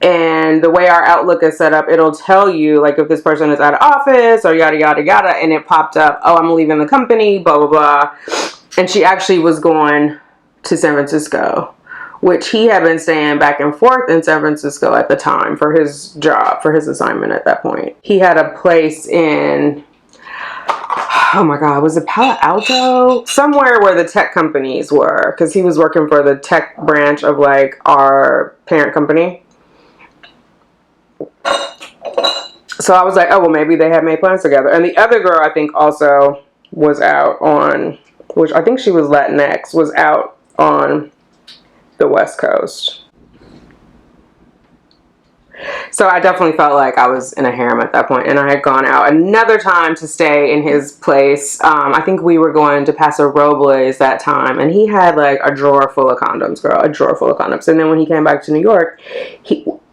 And the way our Outlook is set up, it'll tell you, like, if this person is out of office or yada, yada, yada. And it popped up, oh, I'm leaving the company, blah, blah, blah. And she actually was going to San Francisco, which he had been staying back and forth in San Francisco at the time for his job, for his assignment at that point. He had a place in oh my God, was it Palo Alto? Somewhere where the tech companies were, because he was working for the tech branch of like our parent company. So I was like, oh, well, maybe they had made plans together. And the other girl, I think, also was out on, which I think she was Latinx, was out on the West Coast. So I definitely felt like I was in a harem at that point, and I had gone out another time to stay in his place. I think we were going to Paso Robles that time, and he had like a drawer full of condoms, girl, a drawer full of condoms. And then when he came back to New York,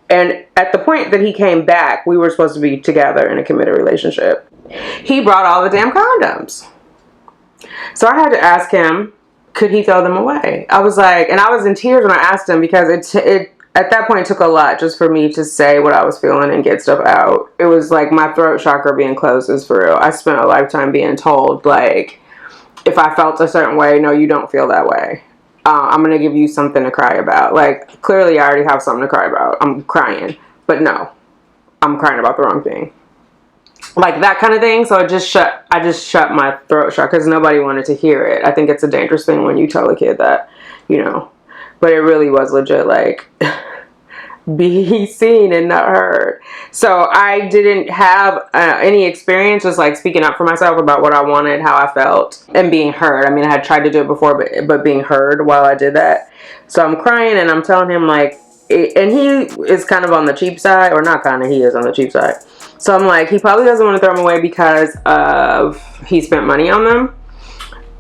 and at the point that he came back, we were supposed to be together in a committed relationship. He brought all the damn condoms. So I had to ask him, could he throw them away? I was like, and I was in tears when I asked him, because it at that point, it took a lot just for me to say what I was feeling and get stuff out. It was like my throat chakra being closed is for real. I spent a lifetime being told, like, if I felt a certain way, no, you don't feel that way. I'm going to give you something to cry about. Like, clearly I already have something to cry about. I'm crying. But no, I'm crying about the wrong thing. Like that kind of thing. So I just shut my throat chakra because nobody wanted to hear it. I think it's a dangerous thing when you tell a kid that, you know. But it really was legit, like, be seen and not heard. So I didn't have any experience just, like, speaking up for myself about what I wanted, how I felt, and being heard. I mean, I had tried to do it before, but being heard while I did that. So I'm crying, and I'm telling him, like, and he is kind of on the cheap side, or not kind of, he is on the cheap side. So I'm like, he probably doesn't want to throw them away because of he spent money on them.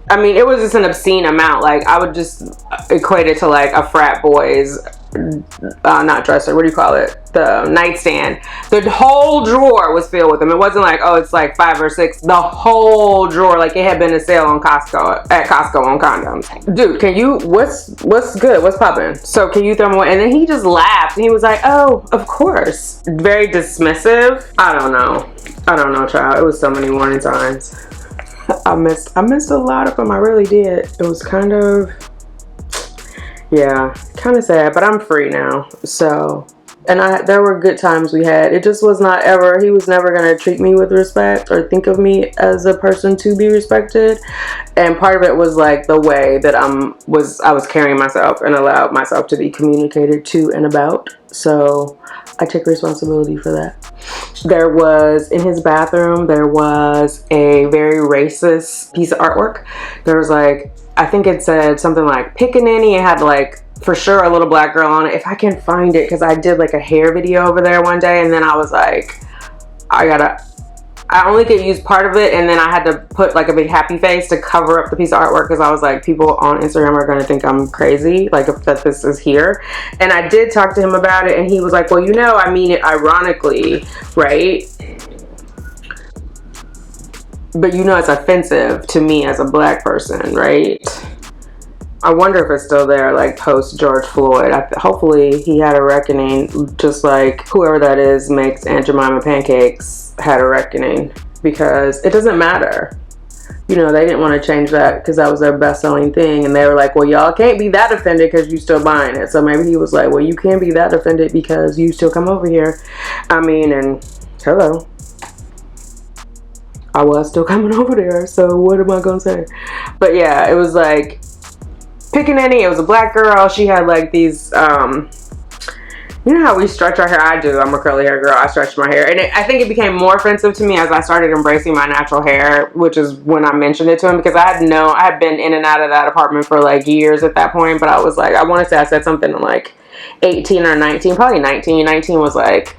I mean, it was just an obscene amount. Like, I would just equate it to, like, a frat boy's, not dresser, what do you call it? The nightstand. The whole drawer was filled with them. It wasn't like, oh, it's like 5 or 6. The whole drawer, like it had been a sale on Costco, at Costco on condoms. Dude, can you, what's good? What's poppin'? So can you throw them away? And then he just laughed. And he was like, oh, of course. Very dismissive. I don't know, child. It was so many warning signs. I missed a lot of them. I really did. It was kind of, yeah, kind of sad, but I'm free now. So, and there were good times we had. It just was not ever, he was never going to treat me with respect or think of me as a person to be respected. And part of it was like the way that I was carrying myself and allowed myself to be communicated to and about. So I take responsibility for that. There was, in his bathroom, there was a very racist piece of artwork. There was like, I think it said something like pickaninny. It had like, for sure, a little black girl on it. If I can find it, because I did like a hair video over there one day, and then I was like, I only could use part of it, and then I had to put like a big happy face to cover up the piece of artwork, because I was like, people on Instagram are going to think I'm crazy, like if that this is here. And I did talk to him about it, and he was like, well, you know, I mean it ironically, right? But you know it's offensive to me as a black person, right? I wonder if it's still there, like post George Floyd. Hopefully he had a reckoning, just like whoever that is makes Aunt Jemima pancakes had a reckoning, because it doesn't matter. You know, they didn't want to change that because that was their best-selling thing, and they were like, well, y'all can't be that offended because you still buying it. So maybe he was like, well, you can't be that offended because you still come over here. I mean, and hello, I was still coming over there, so what am I gonna say? But yeah, it was like pickaninny. It was a black girl. She had like these you know how we stretch our hair? I do. I'm a curly hair girl. I stretched my hair. And I think it became more offensive to me as I started embracing my natural hair, which is when I mentioned it to him, because I had been in and out of that apartment for like years at that point. But I was like, I want to say I said something like 18 or 19, probably 19. 19 was like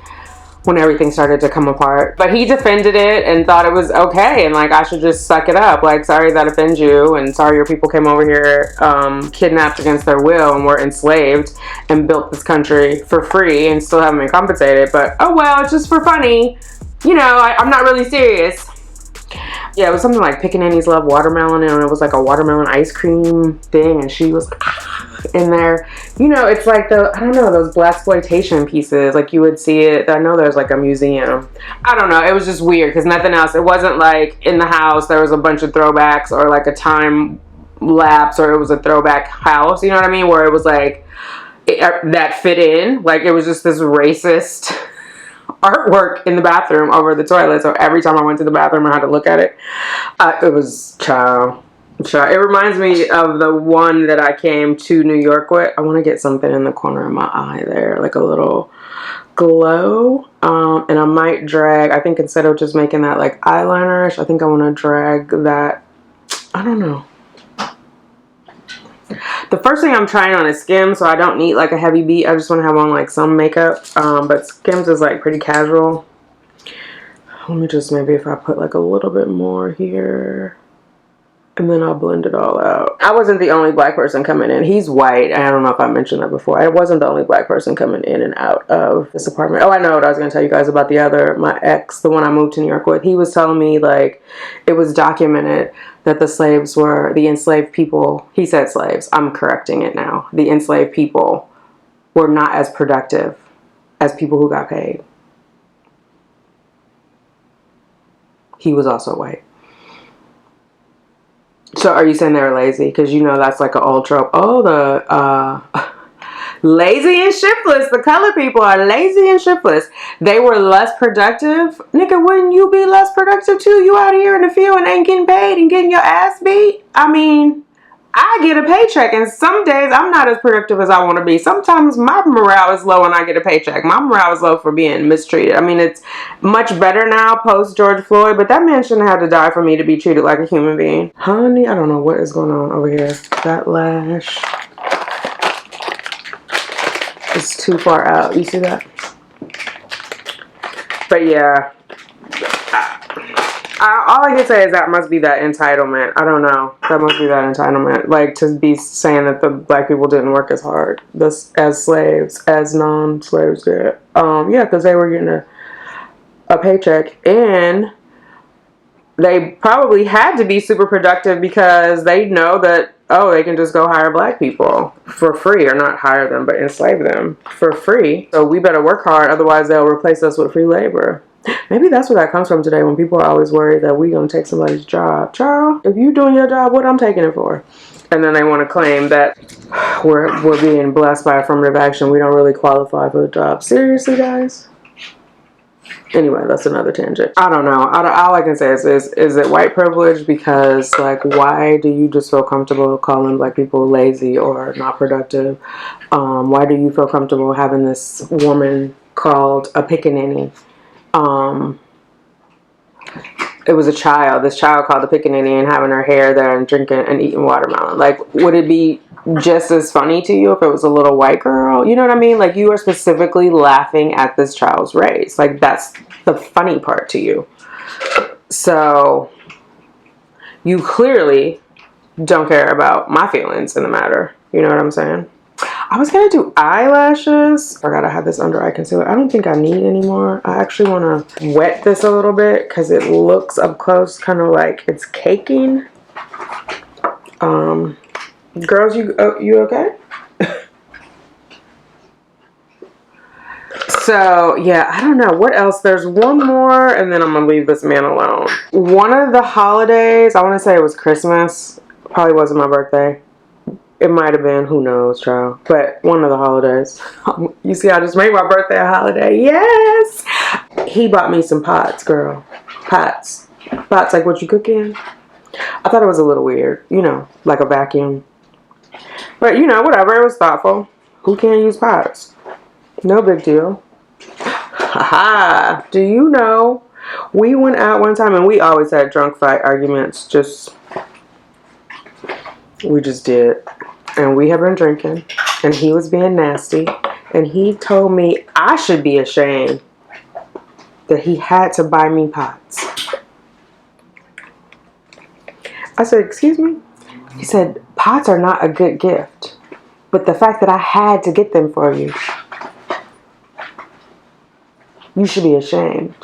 when everything started to come apart. But he defended it and thought it was okay, and like I should just suck it up. Like, sorry that offends you, and sorry your people came over here kidnapped against their will and were enslaved and built this country for free and still haven't been compensated. But oh well, it's just for funny. You know, I'm not really serious. Yeah, it was something like pickaninnies love watermelon, and it was like a watermelon ice cream thing, and she was in there. You know, it's like I don't know, those blaxploitation pieces, like you would see it. I know there's like a museum. I don't know, it was just weird because nothing else. It wasn't like in the house there was a bunch of throwbacks or like a time lapse, or it was a throwback house, you know what I mean, where it was like that fit in. Like it was just this racist artwork in the bathroom over the toilet. So every time I went to the bathroom, I had to look at it. It was child. It reminds me of the one that I came to New York with. I want to get something in the corner of my eye there, like a little glow. And I might drag, I think instead of just making that like eyeliner-ish, I think I want to drag that, I don't know. The first thing I'm trying on is Skims, so I don't need like a heavy beat. I just want to have on like some makeup. But Skims is like pretty casual. Let me just, maybe if I put like a little bit more here. And then I'll blend it all out. I wasn't the only black person coming in. He's white. I don't know if I mentioned that before. I wasn't the only black person coming in and out of this apartment. Oh, I know what I was going to tell you guys about the other, my ex, the one I moved to New York with. He was telling me like it was documented that the slaves were, the enslaved people, he said slaves, I'm correcting it now. The enslaved people were not as productive as people who got paid. He was also white. So are you saying they were lazy? Because you know that's like an old trope. Oh, the lazy and shiftless. The colored people are lazy and shiftless. They were less productive. Nigga, wouldn't you be less productive too? You out here in the field and ain't getting paid and getting your ass beat? I mean, I get a paycheck and some days I'm not as productive as I want to be. Sometimes my morale is low when I get a paycheck. My morale is low for being mistreated. I mean, it's much better now post George Floyd, but that man shouldn't have to die for me to be treated like a human being. Honey, I don't know what is going on over here. That lash is too far out. You see that? But yeah. All I can say is that must be that entitlement. I don't know. That must be that entitlement. Like to be saying that the black people didn't work as hard as slaves, as non-slaves did. Yeah, because they were getting a paycheck. And they probably had to be super productive because they know that, oh, they can just go hire black people for free. Or not hire them, but enslave them for free. So we better work hard. Otherwise, they'll replace us with free labor. Maybe that's where that comes from today, when people are always worried that we're going to take somebody's job. Child, if you're doing your job, what I'm taking it for? And then they want to claim that we're being blessed by affirmative action. We don't really qualify for the job. Seriously, guys? Anyway, that's another tangent. I don't know. All I can say is it white privilege? Because, like, why do you just feel comfortable calling black people lazy or not productive? Why do you feel comfortable having this woman called a pickaninny? It was a child. This child called the pickaninny and having her hair there and drinking and eating watermelon. Like, would it be just as funny to you if it was a little white girl? You know what I mean? Like, you are specifically laughing at this child's race. Like, that's the funny part to you. So, you clearly don't care about my feelings in the matter. You know what I'm saying? I was going to do eyelashes. I forgot I had this under eye concealer. I don't think I need any more. I actually want to wet this a little bit because it looks up close kind of like it's caking. Girls, you okay? So, yeah, I don't know. What else? There's one more, and then I'm going to leave this man alone. One of the holidays, I want to say it was Christmas. Probably wasn't my birthday. It might have been, who knows, child. But one of the holidays. You see, I just made my birthday a holiday. Yes! He bought me some pots, girl. Pots. Pots like what you cook in. I thought it was a little weird. You know, like a vacuum. But, you know, whatever. It was thoughtful. Who can't use pots? No big deal. Haha. Do you know, we went out one time and we always had drunk fight arguments. We just did. And we had been drinking, and he was being nasty, and he told me I should be ashamed that he had to buy me pots. I said, excuse me? He said, pots are not a good gift, but the fact that I had to get them for you, you should be ashamed.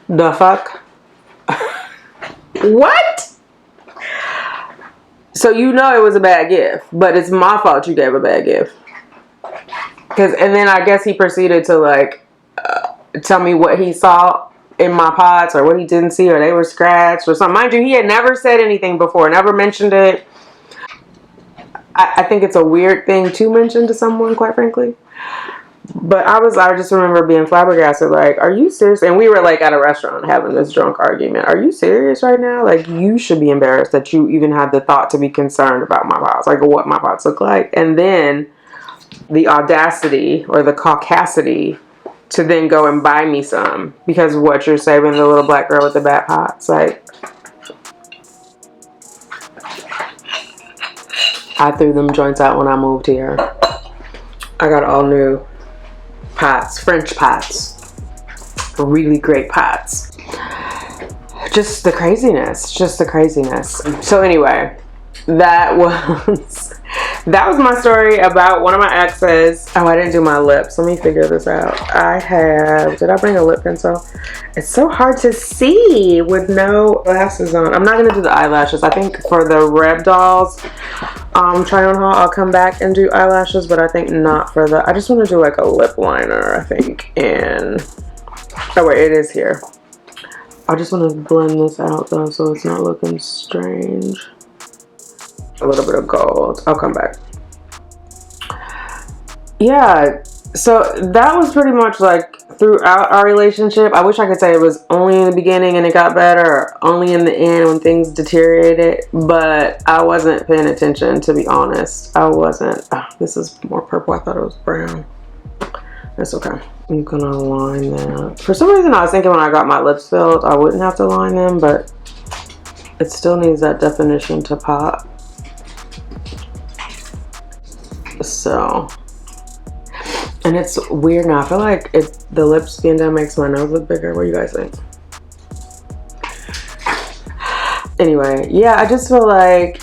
The fuck? What? So you know it was a bad gift, but it's my fault you gave a bad gift. And then I guess he proceeded to like tell me what he saw in my pots or what he didn't see, or they were scratched or something. Mind you, he had never said anything before, never mentioned it. I think it's a weird thing to mention to someone, quite frankly. But I just remember being flabbergasted, like, are you serious? And we were like at a restaurant having this drunk argument. Are you serious right now? Like, you should be embarrassed that you even had the thought to be concerned about my pots, like what my pots look like. And then the audacity or the caucasity to then go and buy me some because what, you're saving the little black girl with the bad pots. Like, I threw them joints out when I moved here. I got all new pots, French pots, really great pots. Just the craziness, So anyway, that was my story about one of my exes. Oh, I didn't do my lips. Let me figure this out. Did I bring a lip pencil? It's so hard to see with no glasses on. I'm not gonna do the eyelashes. I think for the Reb Dolls try on haul, I'll come back and do eyelashes, but I think not for the, I just want to do like a lip liner, I think. And oh wait, it is here. I just want to blend this out though so it's not looking strange. A little bit of gold. I'll come back. Yeah, so that was pretty much like throughout our relationship. I wish I could say it was only in the beginning and it got better, or only in the end when things deteriorated, but I wasn't paying attention, to be honest. I wasn't. Oh, this is more purple. I thought it was brown. That's okay. I'm gonna line that. For some reason I was thinking when I got my lips filled I wouldn't have to line them, but it still needs that definition to pop. So, and it's weird now. I feel like the lips being done makes my nose look bigger. What do you guys think? Anyway, yeah, I just feel like,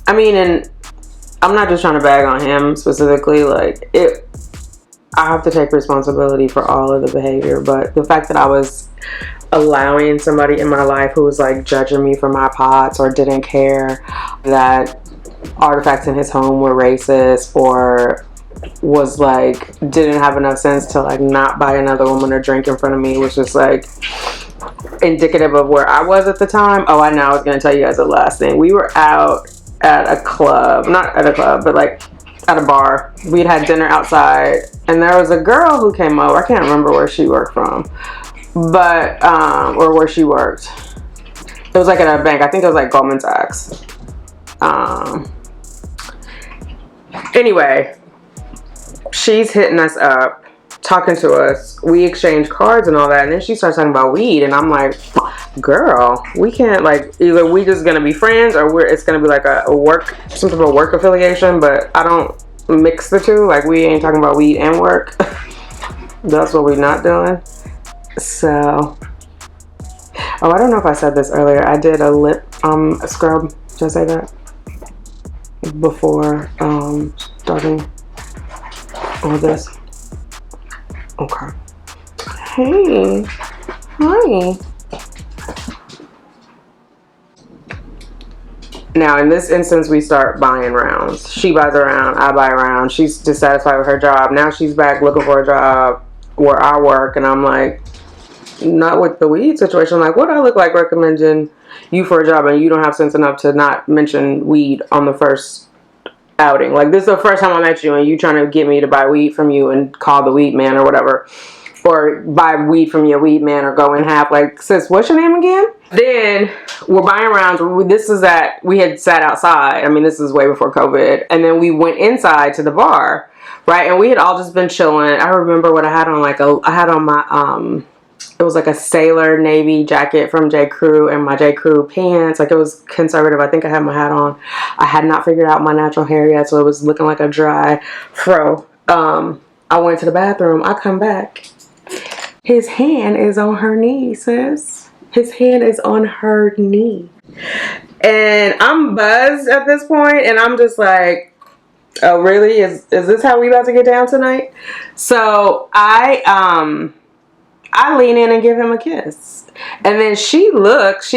I mean, and I'm not just trying to bag on him specifically, like, I have to take responsibility for all of the behavior, but the fact that I was allowing somebody in my life who was like judging me for my pots or didn't care that artifacts in his home were racist, or was like didn't have enough sense to like not buy another woman a drink in front of me, was just like indicative of where I was at the time. Oh, I know, I was gonna tell you guys the last thing. We were out at a club, not at a club, but like at a bar. We'd had dinner outside and there was a girl who came over. I can't remember where she worked from, but or where she worked. It was like at a bank. I think it was like Goldman Sachs. Anyway, she's hitting us up, talking to us. We exchange cards and all that, and then she starts talking about weed, and I'm like, girl, we can't, like, either we just gonna be friends or it's gonna be like a work, some type of work affiliation, but I don't mix the two. Like, we ain't talking about weed and work. That's what we're not doing. So, oh, I don't know if I said this earlier. I did a lip scrub. Did I say that? Before starting all this. Okay. Hey. Hi. Now, in this instance, we start buying rounds. She buys a round, I buy a round. She's dissatisfied with her job. Now she's back looking for a job where I work, and I'm like, not with the weed situation. Like, what I look like recommending you for a job and you don't have sense enough to not mention weed on the first outing? Like, this is the first time I met you and you trying to get me to buy weed from you and call the weed man or whatever, or buy weed from your weed man or go in half. Like, sis, what's your name again? Then we're buying rounds. We had sat outside. I mean, this is way before COVID. And then we went inside to the bar, right? And we had all just been chilling. I remember what I had on. I had on my it was like a sailor navy jacket from J. Crew and my J. Crew pants. Like, it was conservative. I think I had my hat on. I had not figured out my natural hair yet, so it was looking like a dry fro. I went to the bathroom. I come back. His hand is on her knee, sis. His hand is on her knee. And I'm buzzed at this point, and I'm just like, oh, really? Is this how we about to get down tonight? So I lean in and give him a kiss. And then she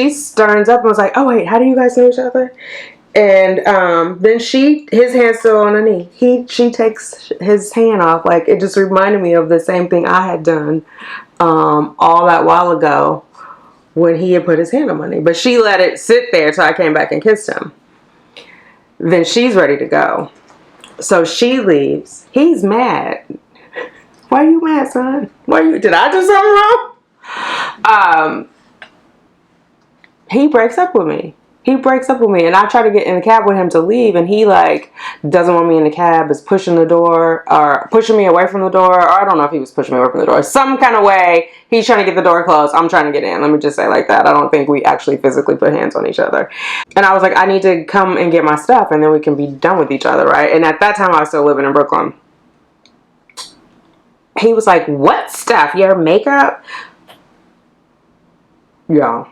sterns up and was like, oh wait, how do you guys know each other? And then his hand's still on her knee. She takes his hand off. Like, it just reminded me of the same thing I had done all that while ago when he had put his hand on my knee. But she let it sit there till I came back and kissed him. Then she's ready to go. So she leaves. He's mad. Why are you mad, son? Did I do something wrong? He breaks up with me. And I try to get in the cab with him to leave, and he like doesn't want me in the cab, is pushing the door or pushing me away from the door, or I don't know if he was pushing me away from the door. Some kind of way he's trying to get the door closed. I'm trying to get in. Let me just say like that. I don't think we actually physically put hands on each other. And I was like, I need to come and get my stuff, and then we can be done with each other, right? And at that time I was still living in Brooklyn. He was like, what stuff? Your makeup? Y'all,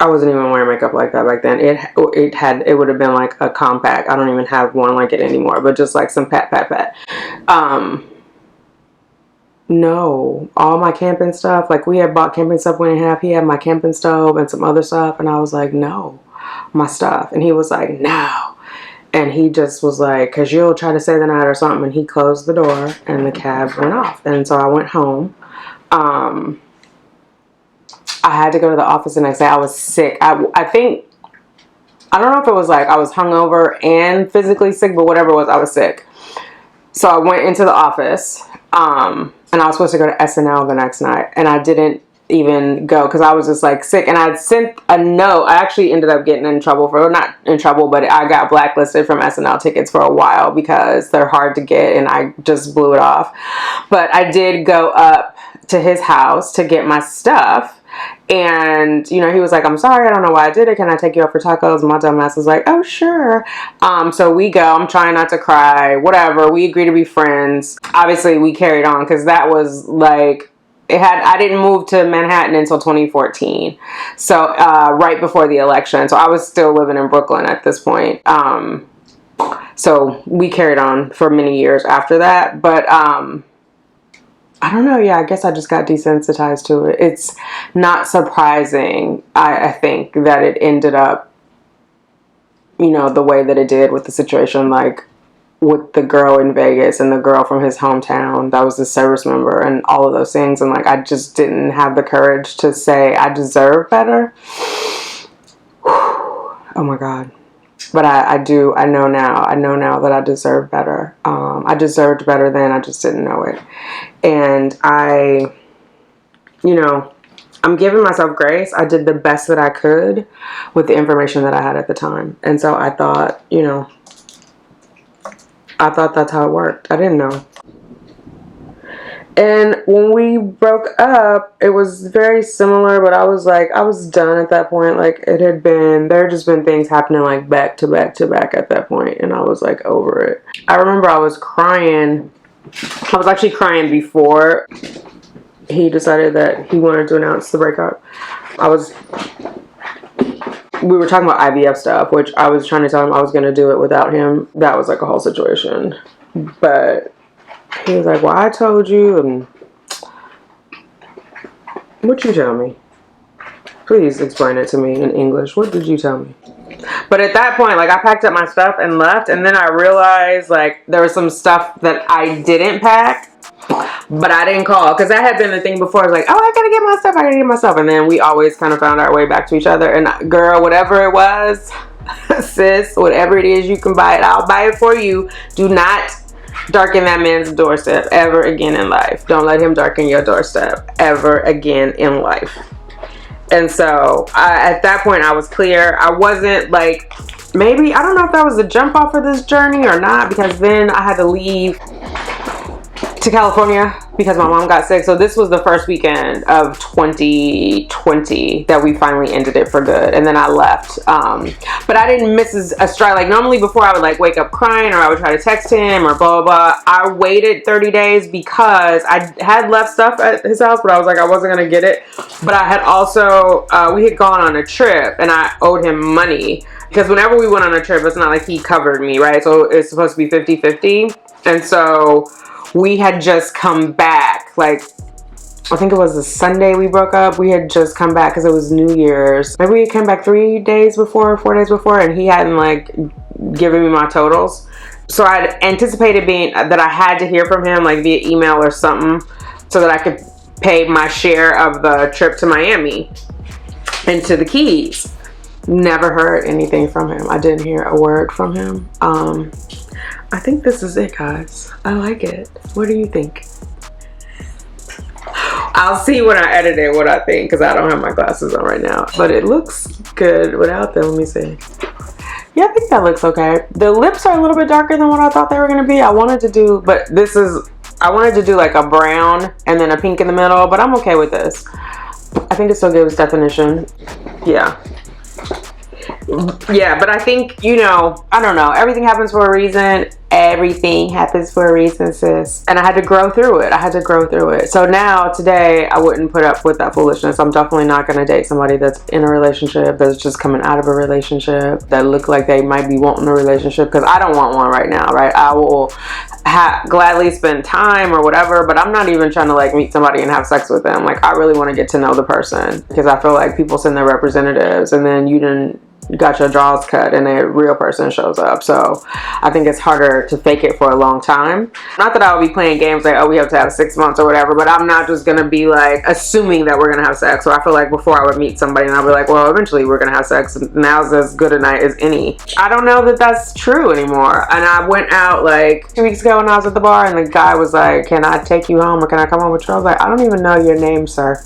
I wasn't even wearing makeup like that back then. It would have been like a compact. I don't even have one like it anymore, but just like some pat. No, all my camping stuff, like we had bought camping stuff we didn't have. He had my camping stove and some other stuff, and I was like, no, my stuff. And he was like, no. And he just was like, because you'll try to stay the night or something. And he closed the door and the cab went off. And so I went home. I had to go to the office the next day. I was sick. I think, I don't know if it was like I was hungover and physically sick, but whatever it was, I was sick. So I went into the office, and I was supposed to go to SNL the next night, and I didn't even go because I was just like sick. And I'd sent a note. I actually ended up getting in trouble for, not in trouble, but I got blacklisted from SNL tickets for a while because they're hard to get, and I just blew it off. But I did go up to his house to get my stuff. And, you know, he was like, I'm sorry, I don't know why I did it. Can I take you out for tacos? And my dumb ass was like, oh, sure. So we go. I'm trying not to cry. Whatever. We agree to be friends. Obviously, we carried on because that was like, I didn't move to Manhattan until 2014. So right before the election. So I was still living in Brooklyn at this point. So we carried on for many years after that. But I don't know. Yeah, I guess I just got desensitized to it. It's not surprising, I think, that it ended up, you know, the way that it did with the situation, like with the girl in Vegas and the girl from his hometown that was the service member and all of those things. And like, I just didn't have the courage to say I deserve better. Oh my God. But I know now that I deserve better. I deserved better then, I just didn't know it. And you know, I'm giving myself grace. I did the best that I could with the information that I had at the time. And so I thought, you know, that's how it worked. I didn't know. And when we broke up, it was very similar, but I was like, I was done at that point. Like there had just been things happening like back to back to back at that point, and I was like over it. I remember I was crying. I was actually crying before he decided that he wanted to announce the breakup. We were talking about IVF stuff, which I was trying to tell him I was going to do it without him. That was like a whole situation. But he was like, well, I told you, and what'd you tell me? Please explain it to me in English. What did you tell me? But at that point, like, I packed up my stuff and left, and then I realized, like, there was some stuff that I didn't pack, but I didn't call, because that had been the thing before. I was like, oh, I gotta get my stuff, and then we always kind of found our way back to each other. And girl, whatever it was, sis, whatever it is, you can buy it. I'll buy it for you. Do not darken that man's doorstep ever again in life. Don't let him darken your doorstep ever again in life. And so at that point I was clear. I wasn't like, maybe, I don't know if that was a jump off of this journey or not, because then I had to leave to California because my mom got sick. So this was the first weekend of 2020 that we finally ended it for good, and then I left. But I didn't miss a stride. Like normally before I would like wake up crying, or I would try to text him or blah blah blah. I waited 30 days because I had left stuff at his house, but I was like, I wasn't gonna get it. But I had also we had gone on a trip and I owed him money, because whenever we went on a trip, it's not like he covered me, right? So it's supposed to be 50-50. And so we had just come back, like, I think it was the Sunday we broke up. We had just come back because it was New Year's. Maybe we came back 4 days before, and he hadn't like given me my totals. So I'd anticipated that I had to hear from him like via email or something, so that I could pay my share of the trip to Miami and to the Keys. Never heard anything from him. I didn't hear a word from him. I think this is it, guys. I like it. What do you think? I'll see when I edit it what I think, because I don't have my glasses on right now. But it looks good without them. Let me see. Yeah, I think that looks okay. The lips are a little bit darker than what I thought they were going to be. I wanted to do, I wanted to do like a brown and then a pink in the middle, but I'm okay with this. I think it still gives definition. Yeah. Yeah, but I think, you know, I don't know. Everything happens for a reason. Everything happens for a reason, sis. And I had to grow through it. I had to grow through it. So now, today, I wouldn't put up with that foolishness. I'm definitely not going to date somebody that's in a relationship, that's just coming out of a relationship, that look like they might be wanting a relationship, because I don't want one right now, right? I will gladly spend time or whatever, but I'm not even trying to like meet somebody and have sex with them. Like, I really want to get to know the person, because I feel like people send their representatives and then you didn't got your jaws cut and a real person shows up. So I think it's harder to fake it for a long time. Not that I would be playing games like, oh, we have to have 6 months or whatever, but I'm not just gonna be like assuming that we're gonna have sex. So I feel like before I would meet somebody and I'll be like, well, eventually we're gonna have sex. Now's as good a night as any. I don't know that that's true anymore. And I went out like 2 weeks ago when I was at the bar, and the guy was like, can I take you home or can I come home with you? I was like, I don't even know your name, sir.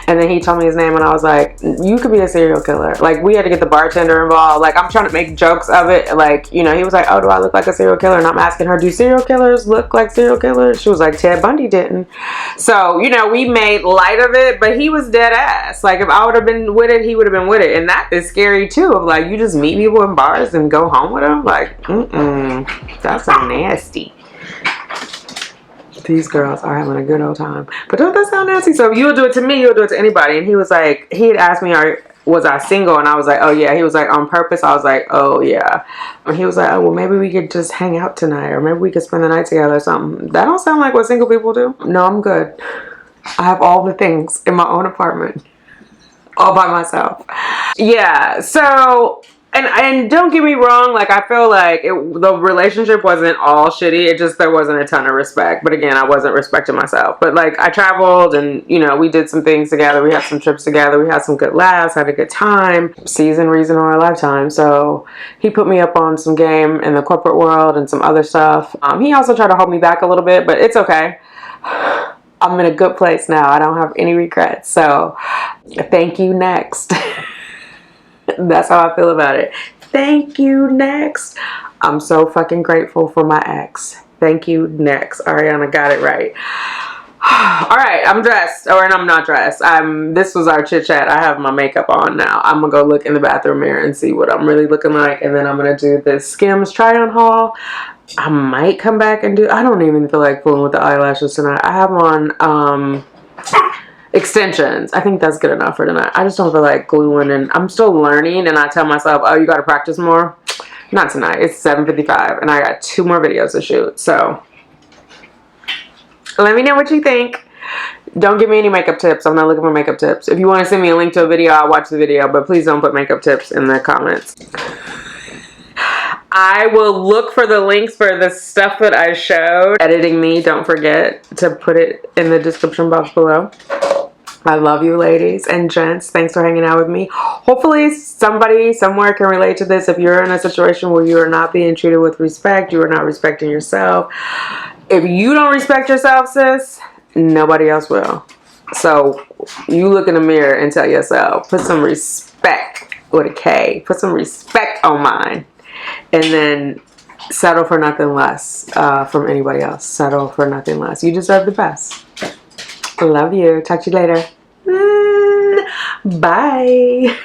And then he told me his name and I was like, you could be a serial killer. Like, we had to get the bartender involved. Like, I'm trying to make jokes of it. Like, you know, he was like, oh, do I look like a serial killer? And I'm asking her, do serial killers look like serial killers? She was like, Ted Bundy didn't. So, you know, we made light of it, but he was dead ass. Like, if I would have been with it, he would have been with it. And that is scary too, of like, you just meet people in bars and go home with them. Like, that's so nasty. These girls are having a good old time. But don't that sound nasty? So if you'll do it to me, you'll do it to anybody. And he was like, he had asked me, was I single? And I was like, oh yeah. He was like, on purpose? I was like, oh yeah. And he was like, oh, well, maybe we could just hang out tonight, or maybe we could spend the night together or something. That don't sound like what single people do. No, I'm good. I have all the things in my own apartment, all by myself. Yeah, so... And don't get me wrong, like, I feel like the relationship wasn't all shitty. It just, there wasn't a ton of respect. But again, I wasn't respecting myself. But like, I traveled and, you know, we did some things together. We had some trips together. We had some good laughs, had a good time. Season, reason, or a lifetime. So he put me up on some game in the corporate world and some other stuff. He also tried to hold me back a little bit, but it's okay. I'm in a good place now. I don't have any regrets. So thank you, next. That's how I feel about it. Thank you, next. I'm so fucking grateful for my ex. Thank you, next. Ariana got it right. All right, I'm dressed. Or I'm not dressed. This was our chit chat. I have my makeup on now. I'm gonna go look in the bathroom mirror and see what I'm really looking like, and then I'm gonna do this Skims try-on haul. I might come back and do. I don't even feel like fooling with the eyelashes tonight. I have on extensions. I think that's good enough for tonight. I just don't feel like gluing, and I'm still learning, and I tell myself, oh, you got to practice more. Not tonight. It's 7:55 and I got 2 more videos to shoot. So let me know what you think. Don't give me any makeup tips. I'm not looking for makeup tips. If you want to send me a link to a video, I'll watch the video, but please don't put makeup tips in the comments. I will look for the links for the stuff that I showed. Editing me, don't forget to put it in the description box below. I love you, ladies and gents. Thanks for hanging out with me. Hopefully somebody somewhere can relate to this. If you're in a situation where you are not being treated with respect, you are not respecting yourself. If you don't respect yourself, sis, nobody else will. So you look in the mirror and tell yourself, put some respect with a K. Put some respect on mine. And then settle for nothing less from anybody else. Settle for nothing less. You deserve the best. Love you. Talk to you later. Bye.